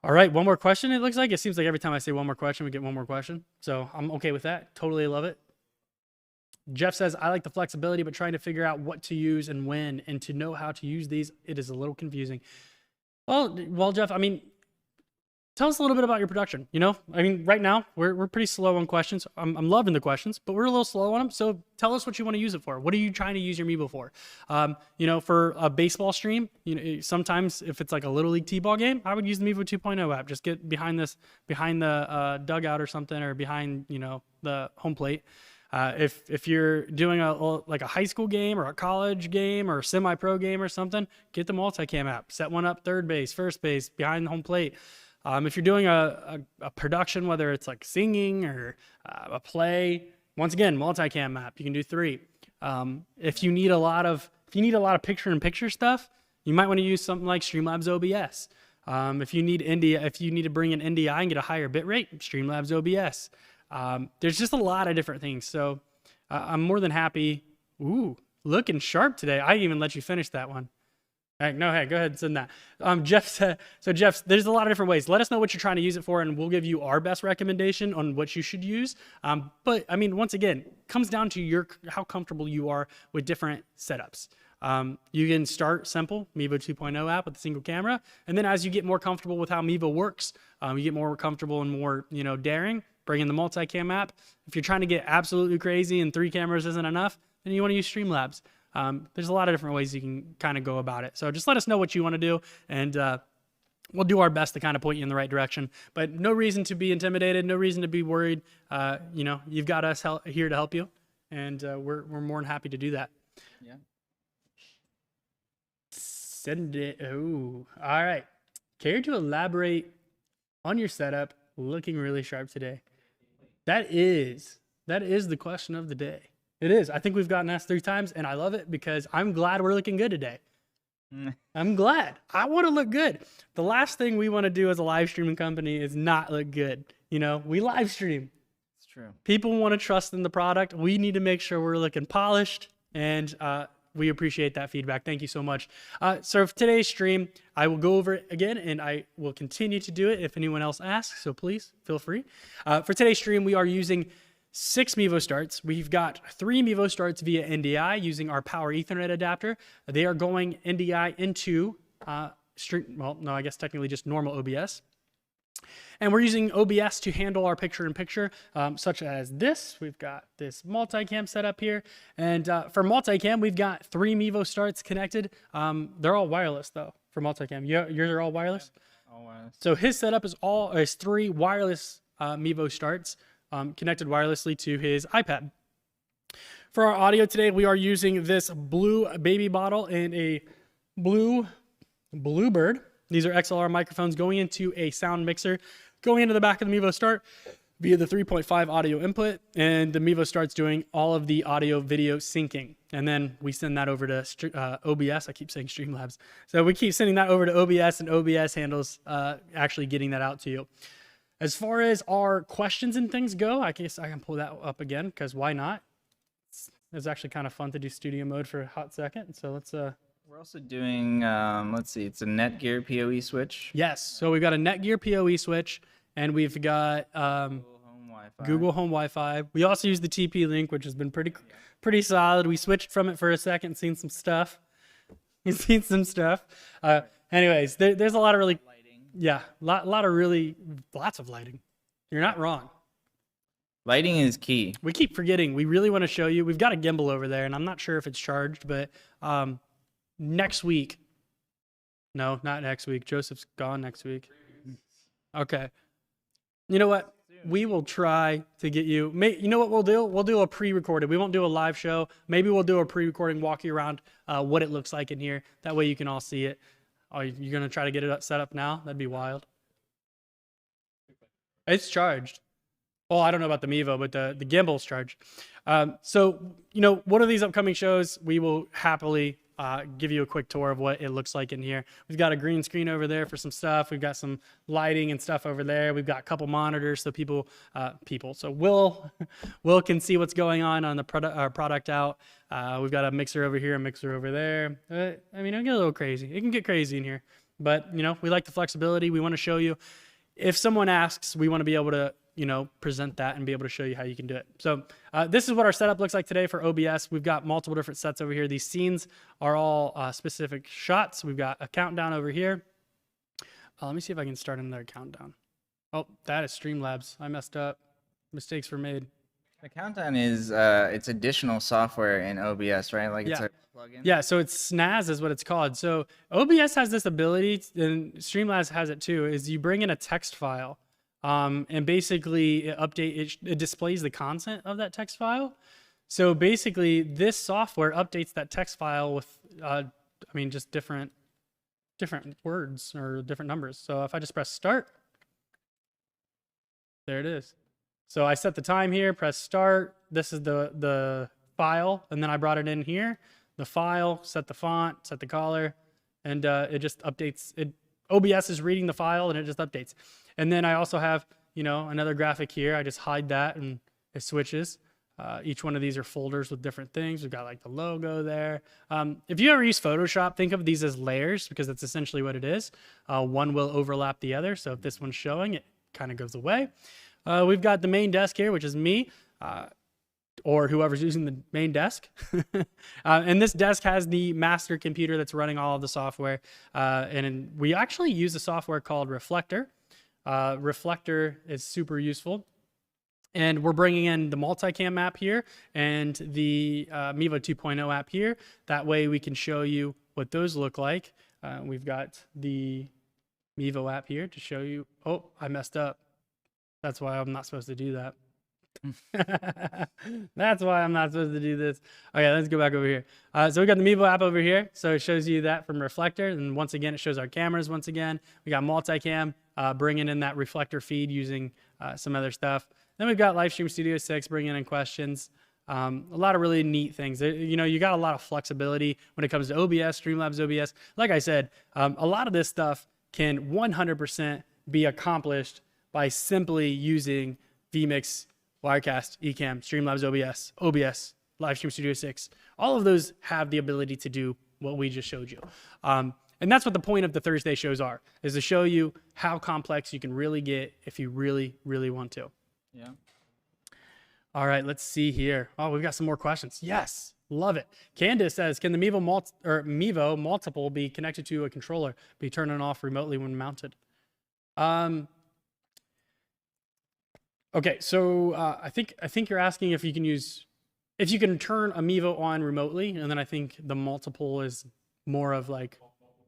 S1: All right, one more question. It looks like it seems like every time I say one more question, we get one more question. So I'm okay with that. Totally love it. Jeff says, I like the flexibility, but trying to figure out what to use and when, and to know how to use these, it is a little confusing. Well, Jeff, I mean, tell us a little bit about your production. Right now we're pretty slow on questions. I'm loving the questions, but we're a little slow on them. So tell us what you want to use it for. What are you trying to use your Mevo for? For a baseball stream, sometimes if it's like a little league t-ball game, I would use the Mevo 2.0 app. Just get behind the dugout or something, or behind the home plate. If you're doing like a high school game or a college game or a semi-pro game or something, get the multicam app. Set one up third base, first base, behind the home plate. If you're doing a production, whether it's like singing or a play, once again, multicam app. You can do 3. If you need a lot of picture-in-picture stuff, you might want to use something like Streamlabs OBS. If you need to bring in NDI and get a higher bit rate, Streamlabs OBS. There's just a lot of different things. So I'm more than happy. Ooh, looking sharp today. I even let you finish that one. All right, no, hey, go ahead and send that. Jeff said, so Jeff, there's a lot of different ways. Let us know what you're trying to use it for, and we'll give you our best recommendation on what you should use. But I mean, once again, it comes down to how comfortable you are with different setups. You can start simple, Mevo 2.0 app with a single camera, and then as you get more comfortable with how Mevo works, you get more comfortable and more, daring, bring in the multicam app. If you're trying to get absolutely crazy and 3 cameras isn't enough, then you want to use Streamlabs. There's a lot of different ways you can kind of go about it. So just let us know what you want to do, and we'll do our best to kind of point you in the right direction. But no reason to be intimidated, no reason to be worried. You've got us here to help you, and we're more than happy to do that.
S2: Yeah.
S1: Send it. Oh, all right. Care to elaborate on your setup? Looking really sharp today. That is the question of the day. It is. I think we've gotten asked 3 times, and I love it because I'm glad we're looking good today. I'm glad. I want to look good. The last thing we want to do as a live streaming company is not look good. We live stream.
S2: It's true.
S1: People want to trust in the product. We need to make sure we're looking polished, and we appreciate that feedback. Thank you so much. So for today's stream, I will go over it again, and I will continue to do it if anyone else asks, so please feel free. For today's stream, we are using 6 Mevo starts. We've got 3 Mevo starts via NDI using our power Ethernet adapter. They are going NDI into I guess technically just normal OBS. And we're using OBS to handle our picture-in-picture, such as this. We've got this multicam set up here. And for multicam, we've got 3 Mevo starts connected. They're all wireless, though, for multicam. Yours are all wireless?
S2: All wireless.
S1: So his setup is 3 wireless Mevo starts connected wirelessly to his iPad. For our audio today, we are using this blue baby bottle and a blue Bluebird. These are XLR microphones going into a sound mixer, going into the back of the Mevo Start via the 3.5 audio input, and the Mevo Start's doing all of the audio video syncing. And then we send that over to OBS. I keep saying Streamlabs. So we keep sending that over to OBS, and OBS handles actually getting that out to you. As far as our questions and things go, I guess I can pull that up again, because why not? It's actually kind of fun to do studio mode for a hot second. So let's...
S2: We're also doing, let's see, it's a Netgear PoE switch.
S1: Yes, so we've got a Netgear PoE switch, and we've got Google Home Wi-Fi. We also use the TP-Link, which has been pretty solid. We switched from it for a second, seen some stuff. You've seen some stuff. Anyways, there's a lot of really...
S2: Lighting.
S1: Yeah, lots of lighting. You're not wrong.
S2: Lighting is key.
S1: We keep forgetting. We really want to show you. We've got a gimbal over there, and I'm not sure if it's charged, but next week. No, not next week. Joseph's gone next week. Okay. You know what? We will try to get you. You know what we'll do? We'll do a pre-recorded. We won't do a live show. Maybe we'll do a pre-recording, walk you around what it looks like in here. That way you can all see it. Oh, you're going to try to get it set up now? That'd be wild. It's charged. Well, I don't know about the Mevo, but the gimbal's charged. So, one of these upcoming shows, we will happily give you a quick tour of what it looks like in here. We've got a green screen over there for some stuff. We've got some lighting and stuff over there. We've got a couple monitors so so Will can see what's going on the product out. We've got a mixer over here, a mixer over there. I mean, it'll get a little crazy. It can get crazy in here, but we like the flexibility. We want to show you. If someone asks, we want to be able to present that and be able to show you how you can do it. So this is what our setup looks like today for OBS. We've got multiple different sets over here. These scenes are all specific shots. We've got a countdown over here. Let me see if I can start another countdown. Oh, that is Streamlabs. I messed up. Mistakes were made.
S2: The countdown is it's additional software in OBS, right? Like it's a plugin.
S1: Yeah, so it's SNAS is what it's called. So OBS has this ability, and Streamlabs has it too, is you bring in a text file. And basically it displays the content of that text file. So basically this software updates that text file with, just different words or different numbers. So if I just press start, there it is. So I set the time here, press start. This is the file. And then I brought it in here, the file, set the font, set the color, and it just updates. OBS is reading the file and it just updates. And then I also have, you know, another graphic here. I just hide that and it switches. Each one of these are folders with different things. We've got like the logo there. If you ever use Photoshop, think of these as layers because that's essentially what it is. One will overlap the other. So if this one's showing, it kind of goes away. We've got the main desk here, which is me. Or whoever's using the main desk. And this desk has the master computer that's running all of the software. And we actually use a software called Reflector. Reflector is super useful. And we're bringing in the multicam app here and the Mevo 2.0 app here. That way we can show you what those look like. We've got the Mevo app here to show you. Oh, I messed up. That's why I'm not supposed to do that. That's why I'm not supposed to do this. Okay, let's go back over here. So we got the Mevo app over here. So it shows you that from Reflector. And once again, it shows our cameras once again. We got multicam, bringing in that Reflector feed using some other stuff. Then we've got Livestream Studio 6 bringing in questions. A lot of really neat things. You know, you got a lot of flexibility when it comes to OBS, Streamlabs OBS. Like I said, a lot of this stuff can 100% be accomplished by simply using vMix, Wirecast, Ecamm, Streamlabs OBS, Livestream Studio 6. All of those have the ability to do what we just showed you. And that's what the point of the Thursday shows are, is to show you how complex you can really get if you really, really want to.
S2: Yeah.
S1: All right, let's see here. Oh, we've got some more questions. Yes, love it. Candace says, can the Mevo multiple be connected to a controller, be turned on and off remotely when mounted? Okay, so I think you're asking if you can turn a Mevo on remotely, and then I think the multiple is more of like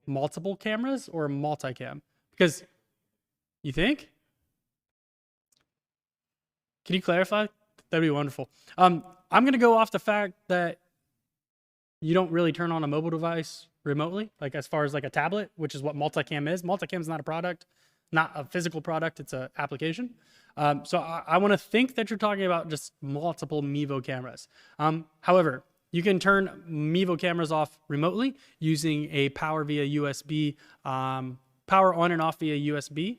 S1: multiple cameras or multicam. Because you think? Can you clarify? That'd be wonderful. I'm gonna go off the fact that you don't really turn on a mobile device remotely, like as far as like a tablet, which is what multicam is. Multicam is not a product, not a physical product, it's an application. So I want to think that you're talking about just multiple Mevo cameras. However, you can turn Mevo cameras off remotely using a power via USB, power on and off via USB.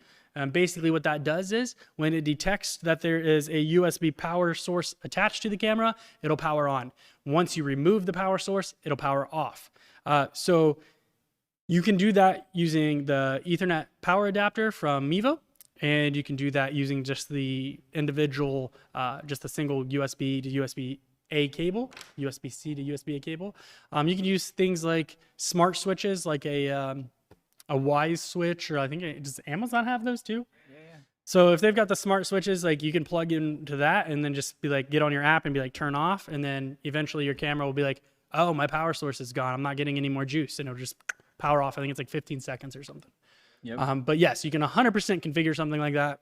S1: Basically what that does is when it detects that there is a USB power source attached to the camera, it'll power on. Once you remove the power source, it'll power off. So you can do that using the Ethernet power adapter from Mevo, and you can do that using just the individual, just a single USB to USB-A cable, USB-C to USB-A cable. You can use things like smart switches, like a Wise switch, or I think does Amazon have those too? Yeah. So if they've got the smart switches, like you can plug into that and then just be like, get on your app and be like, turn off. And then eventually your camera will be like, oh, my power source is gone. I'm not getting any more juice. And it'll just power off. I think it's like 15 seconds or something. Yep. But yes, you can 100% configure something like that.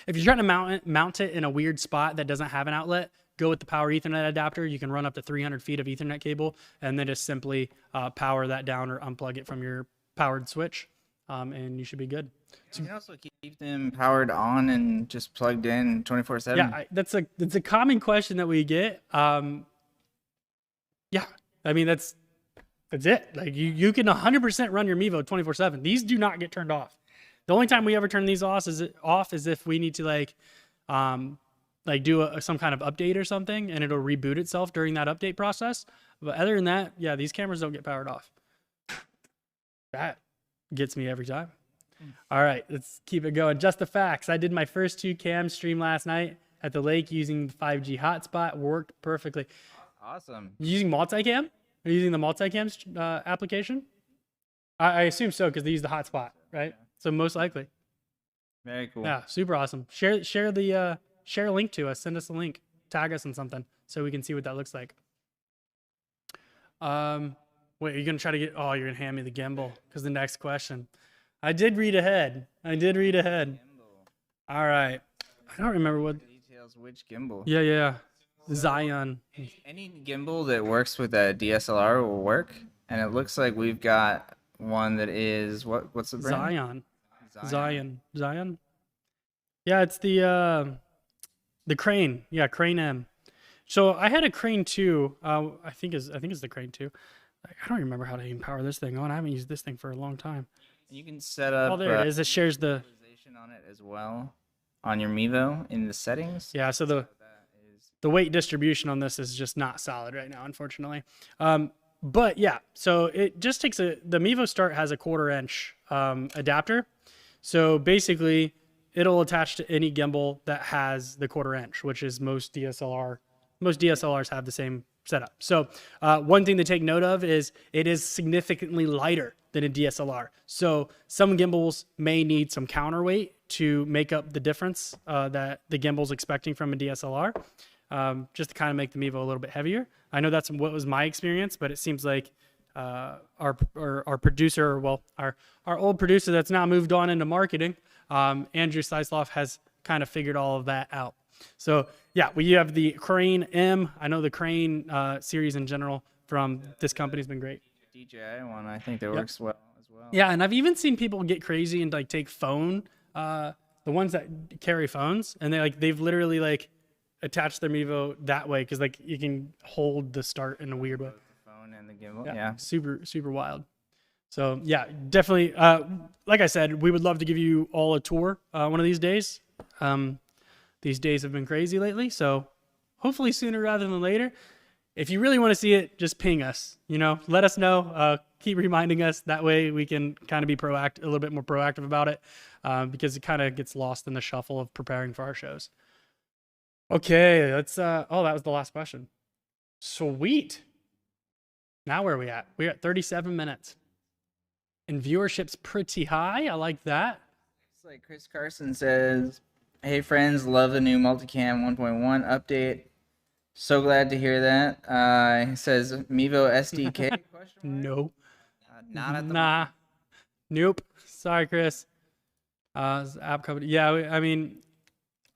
S1: If you're trying to mount it in a weird spot that doesn't have an outlet, go with the power Ethernet adapter. You can run up to 300 feet of Ethernet cable and then just simply power that down or unplug it from your powered switch, and you should be good.
S2: You can also keep them powered on and just plugged in 24/7.
S1: Yeah, that's a common question that we get. Yeah, I mean that's it. Like you can 100% run your Mevo 24/7. These do not get turned off. The only time we ever turn these off is if we need to like do some kind of update or something, and it'll reboot itself during that update process. But other than that, yeah, these cameras don't get powered off. That gets me every time. All right, let's keep it going. Just the facts. I did my first 2 cam stream last night at the lake using the 5G hotspot. Worked perfectly.
S2: Awesome.
S1: You using multicam? Are you using the multicam application? I assume so because they use the hotspot, right? Yeah. So most likely.
S2: Very cool.
S1: Yeah, super awesome. Share a link to us. Send us a link. Tag us in something so we can see what that looks like. Wait, are you going to try to get... Oh, you're going to hand me the gimbal because the next question. I did read ahead. Gimbal. All right. I don't remember what...
S2: Details which gimbal.
S1: Yeah. Zion.
S2: Any gimbal that works with a DSLR will work. And it looks like we've got one that is... What's the brand?
S1: Zion. Yeah, it's the Crane. Yeah, Crane M. So I had a Crane 2. I think it's the Crane 2. I don't remember how to even power this thing on. I haven't used this thing for a long time.
S2: You can set up.
S1: Oh, there it is. It shares the
S2: on it as well. on your Mevo in the settings.
S1: Yeah, so the weight distribution on this is just not solid right now, unfortunately. But yeah, so it just takes the Mevo Start has a 1/4 inch adapter. So basically it'll attach to any gimbal that has the 1/4 inch, which is most DSLRs have the same setup. So one thing to take note of is it is significantly lighter than a DSLR. So some gimbals may need some counterweight to make up the difference that the gimbal's expecting from a DSLR, just to kind of make the Mevo a little bit heavier. I know that's what was my experience, but it seems like our producer, well, our old producer that's now moved on into marketing, Andrew Seisloff, has kind of figured all of that out. So yeah, we have the Crane M. I know the Crane series in general from this company has been great.
S2: DJI one, I think that works well as well.
S1: Yeah, and I've even seen people get crazy and like take phone, the ones that carry phones, and they've literally like attached their Mevo that way because like you can hold the Start in a weird way.
S2: The phone and the gimbal.
S1: Yeah,
S2: Yeah.
S1: super wild. So yeah, definitely. Like I said, we would love to give you all a tour one of these days. These days have been crazy lately, so hopefully sooner rather than later. If you really want to see it, just ping us. Let us know. Keep reminding us. That way we can kind of be a little bit more proactive about it, because it kind of gets lost in the shuffle of preparing for our shows. Okay, let's. That was the last question. Sweet. Now where are we at? We're at 37 minutes. And viewership's pretty high. I like that.
S2: It's like Chris Carson says, "Hey friends, love the new Multicam 1.1 update. So glad to hear that." He says, "Mevo SDK?"
S1: No.
S2: Not at the
S1: Nah. Nope. Sorry, Chris. App company. Yeah, I mean,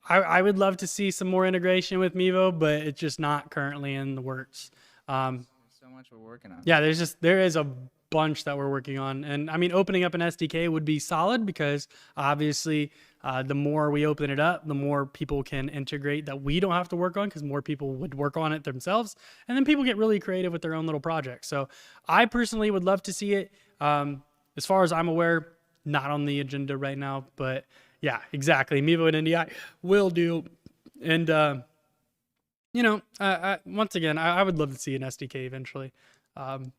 S1: I would love to see some more integration with Mevo, but it's just not currently in the works.
S2: So much we're working on.
S1: Yeah, there is a bunch that we're working on, and I mean, opening up an SDK would be solid because obviously the more we open it up, the more people can integrate that we don't have to work on, because more people would work on it themselves, and then people get really creative with their own little projects. So I personally would love to see it. As far as I'm aware, not on the agenda right now, but yeah, exactly. Mevo and NDI will do. And once again, I would love to see an SDK eventually.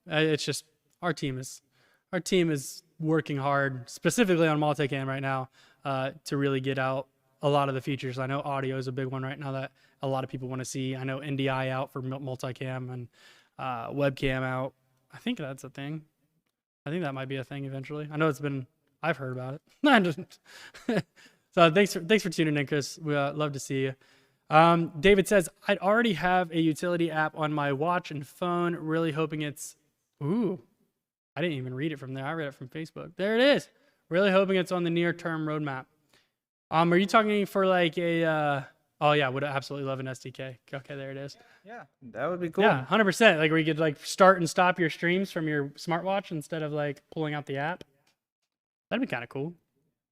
S1: It's just our team is working hard, specifically on multicam right now, to really get out a lot of the features. I know audio is a big one right now that a lot of people want to see. I know NDI out for multicam and webcam out. I think that's a thing. I think that might be a thing eventually. I know I've heard about it. So thanks for tuning in, Chris. We love to see you. David says, "I'd already have a utility app on my watch and phone, really hoping it's..." Ooh, I didn't even read it from there. I read it from Facebook. There it is. Really hoping it's on the near-term roadmap. Are you talking for like a... Oh yeah, would absolutely love an SDK. Okay, there it is.
S2: Yeah, that would be cool.
S1: Yeah, 100%. Like where you could like start and stop your streams from your smartwatch instead of like pulling out the app. That'd be kind of cool.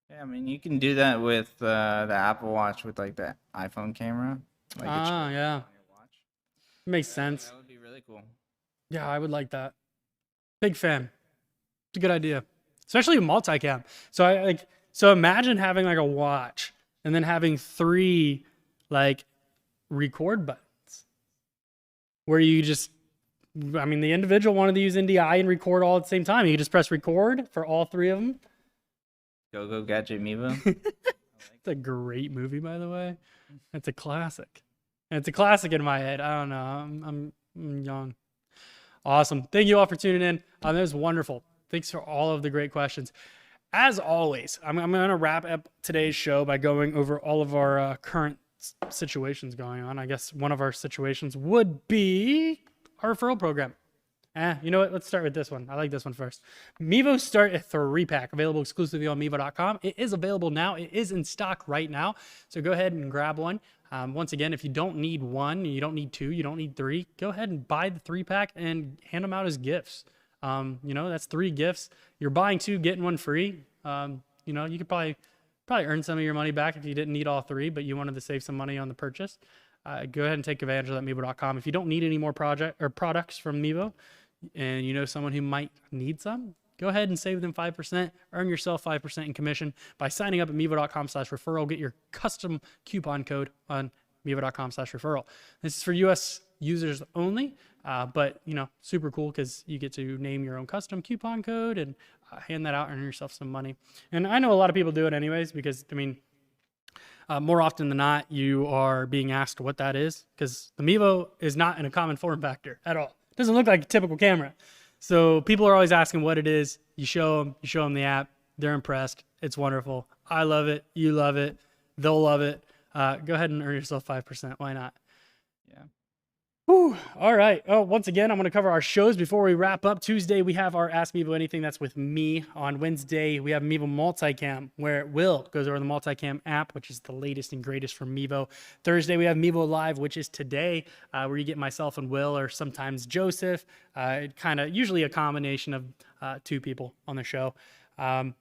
S2: Yeah, I mean, you can do that with the Apple Watch with like the iPhone camera. Like
S1: Yeah.
S2: on your watch.
S1: Makes sense.
S2: That would be really cool.
S1: Yeah, I would like that. Big fan. It's a good idea, especially with multicam. So imagine having like a watch and then having 3 like record buttons where you just, I mean, the individual wanted to use NDI and record all at the same time. You could just press record for all 3 of them.
S2: Go Gadget Mevo.
S1: It's a great movie, by the way. It's a classic. And it's a classic in my head. I don't know. I'm young. Awesome. Thank you all for tuning in. That was wonderful. Thanks for all of the great questions. As always, I'm going to wrap up today's show by going over all of our current situations going on. I guess one of our situations would be our referral program. You know what? Let's start with this one. I like this one first. Mevo Start a 3-pack, available exclusively on Mevo.com. It is available now. It is in stock right now. So go ahead and grab one. Once again, if you don't need 1, you don't need 2, you don't need 3, go ahead and buy the 3-pack and hand them out as gifts. That's 3 gifts. You're buying 2, getting 1 free. You could probably earn some of your money back if you didn't need all 3, but you wanted to save some money on the purchase. Go ahead and take advantage of that Mevo.com. If you don't need any more products from Mevo, and you know someone who might need some, go ahead and save them 5%, earn yourself 5% in commission by signing up at mevo.com/referral. Get your custom coupon code on mevo.com/referral. This is for US users only, but super cool because you get to name your own custom coupon code and hand that out and earn yourself some money. And I know a lot of people do it anyways because, more often than not, you are being asked what that is because the Mevo is not in a common form factor at all. It doesn't look like a typical camera. So people are always asking what it is. You show them the app. They're impressed. It's wonderful. I love it. You love it. They'll love it. Go ahead and earn yourself 5%. Why not?
S2: Yeah.
S1: Whew. All right. Oh, once again, I'm going to cover our shows before we wrap up. Tuesday, we have our Ask Mevo Anything. That's with me. On Wednesday, we have Mevo Multicam, where Will goes over the Multicam app, which is the latest and greatest from Mevo. Thursday, we have Mevo Live, which is today, where you get myself and Will, or sometimes Joseph. Usually a combination of two people on the show.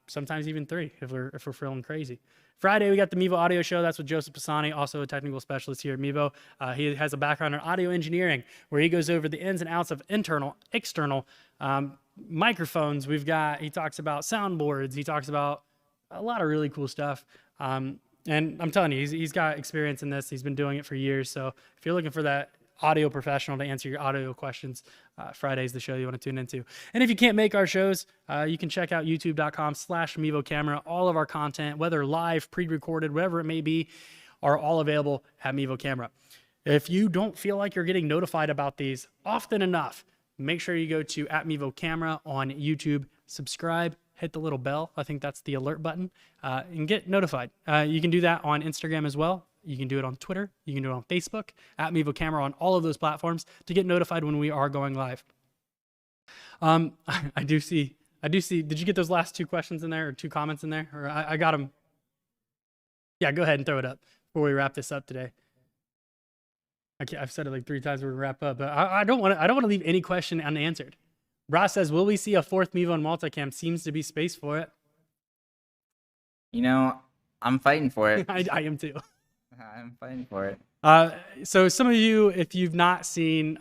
S1: Sometimes even three if we're feeling crazy. Friday, we got the Mevo Audio Show. That's with Joseph Pisani, also a technical specialist here at Mevo. He has a background in audio engineering, where he goes over the ins and outs of internal, external microphones. He talks about soundboards. He talks about a lot of really cool stuff. And I'm telling you, he's got experience in this. He's been doing it for years. So if you're looking for that audio professional to answer your audio questions, Friday's the show you want to tune into. And if you can't make our shows, you can check out youtube.com/Mevo Camera. All of our content, whether live, pre-recorded, whatever it may be, are all available at Mevo Camera. If you don't feel like you're getting notified about these often enough, make sure you go to @Mevo Camera on YouTube, subscribe, hit the little bell. I think that's the alert button, and get notified. You can do that on Instagram as well. You can do it on Twitter. You can do it on Facebook, @Mevo Camera on all of those platforms to get notified when we are going live. I do see. Did you get those last two questions in there, or two comments in there? Or I got them. Yeah, go ahead and throw it up before we wrap this up today. I've said it like 3 times. We're gonna wrap up, but I don't want to leave any question unanswered. Ross says, "Will we see a 4th Mevo and multicam? Seems to be space for it."
S2: I'm fighting for it.
S1: I am too.
S2: I'm fighting for it.
S1: So some of you, if you've not seen,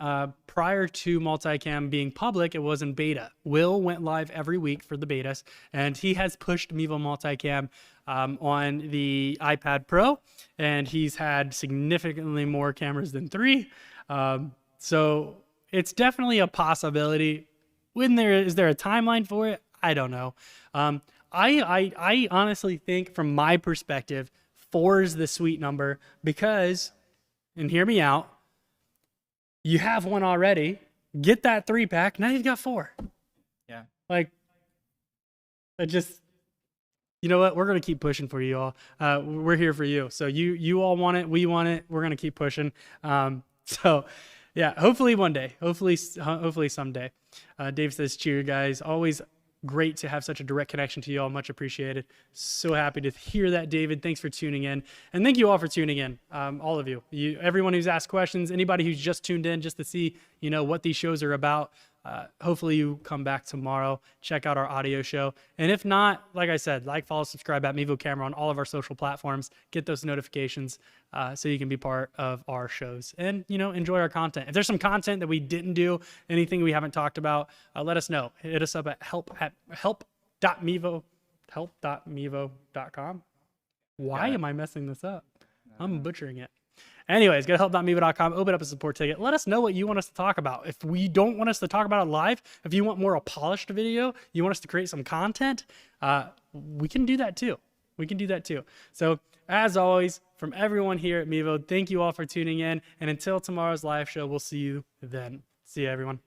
S1: prior to multicam being public, it was in beta. Will went live every week for the betas, and he has pushed Mevo Multicam on the iPad Pro, and he's had significantly more cameras than 3. So it's definitely a possibility. Is there a timeline for it? I don't know. I honestly think, from my perspective, 4 is the sweet number because, and hear me out, you have one already, get that 3-pack, now you've got 4.
S2: Yeah.
S1: You know what? We're going to keep pushing for you all. We're here for you. So you all want it. We want it. We're going to keep pushing. Yeah, hopefully one day, hopefully someday. Dave says, cheer guys. Always great to have such a direct connection to you all. Much appreciated. So happy to hear that, David. Thanks for tuning in. And thank you all for tuning in. All of you, everyone who's asked questions, anybody who's just tuned in just to see, what these shows are about. Hopefully you come back tomorrow, check out our audio show. And if not, like I said, follow, subscribe at Mevo Camera on all of our social platforms. Get those notifications so you can be part of our shows and, enjoy our content. If there's some content that we didn't do, anything we haven't talked about, let us know. Hit us up at help.mevo.com. Why am I messing this up? I'm butchering it. Anyways, go to help.mevo.com, open up a support ticket. Let us know what you want us to talk about. If we don't want us to talk about it live, if you want more a polished video, you want us to create some content, we can do that too. So as always, from everyone here at Mevo, thank you all for tuning in. And until tomorrow's live show, we'll see you then. See you, everyone.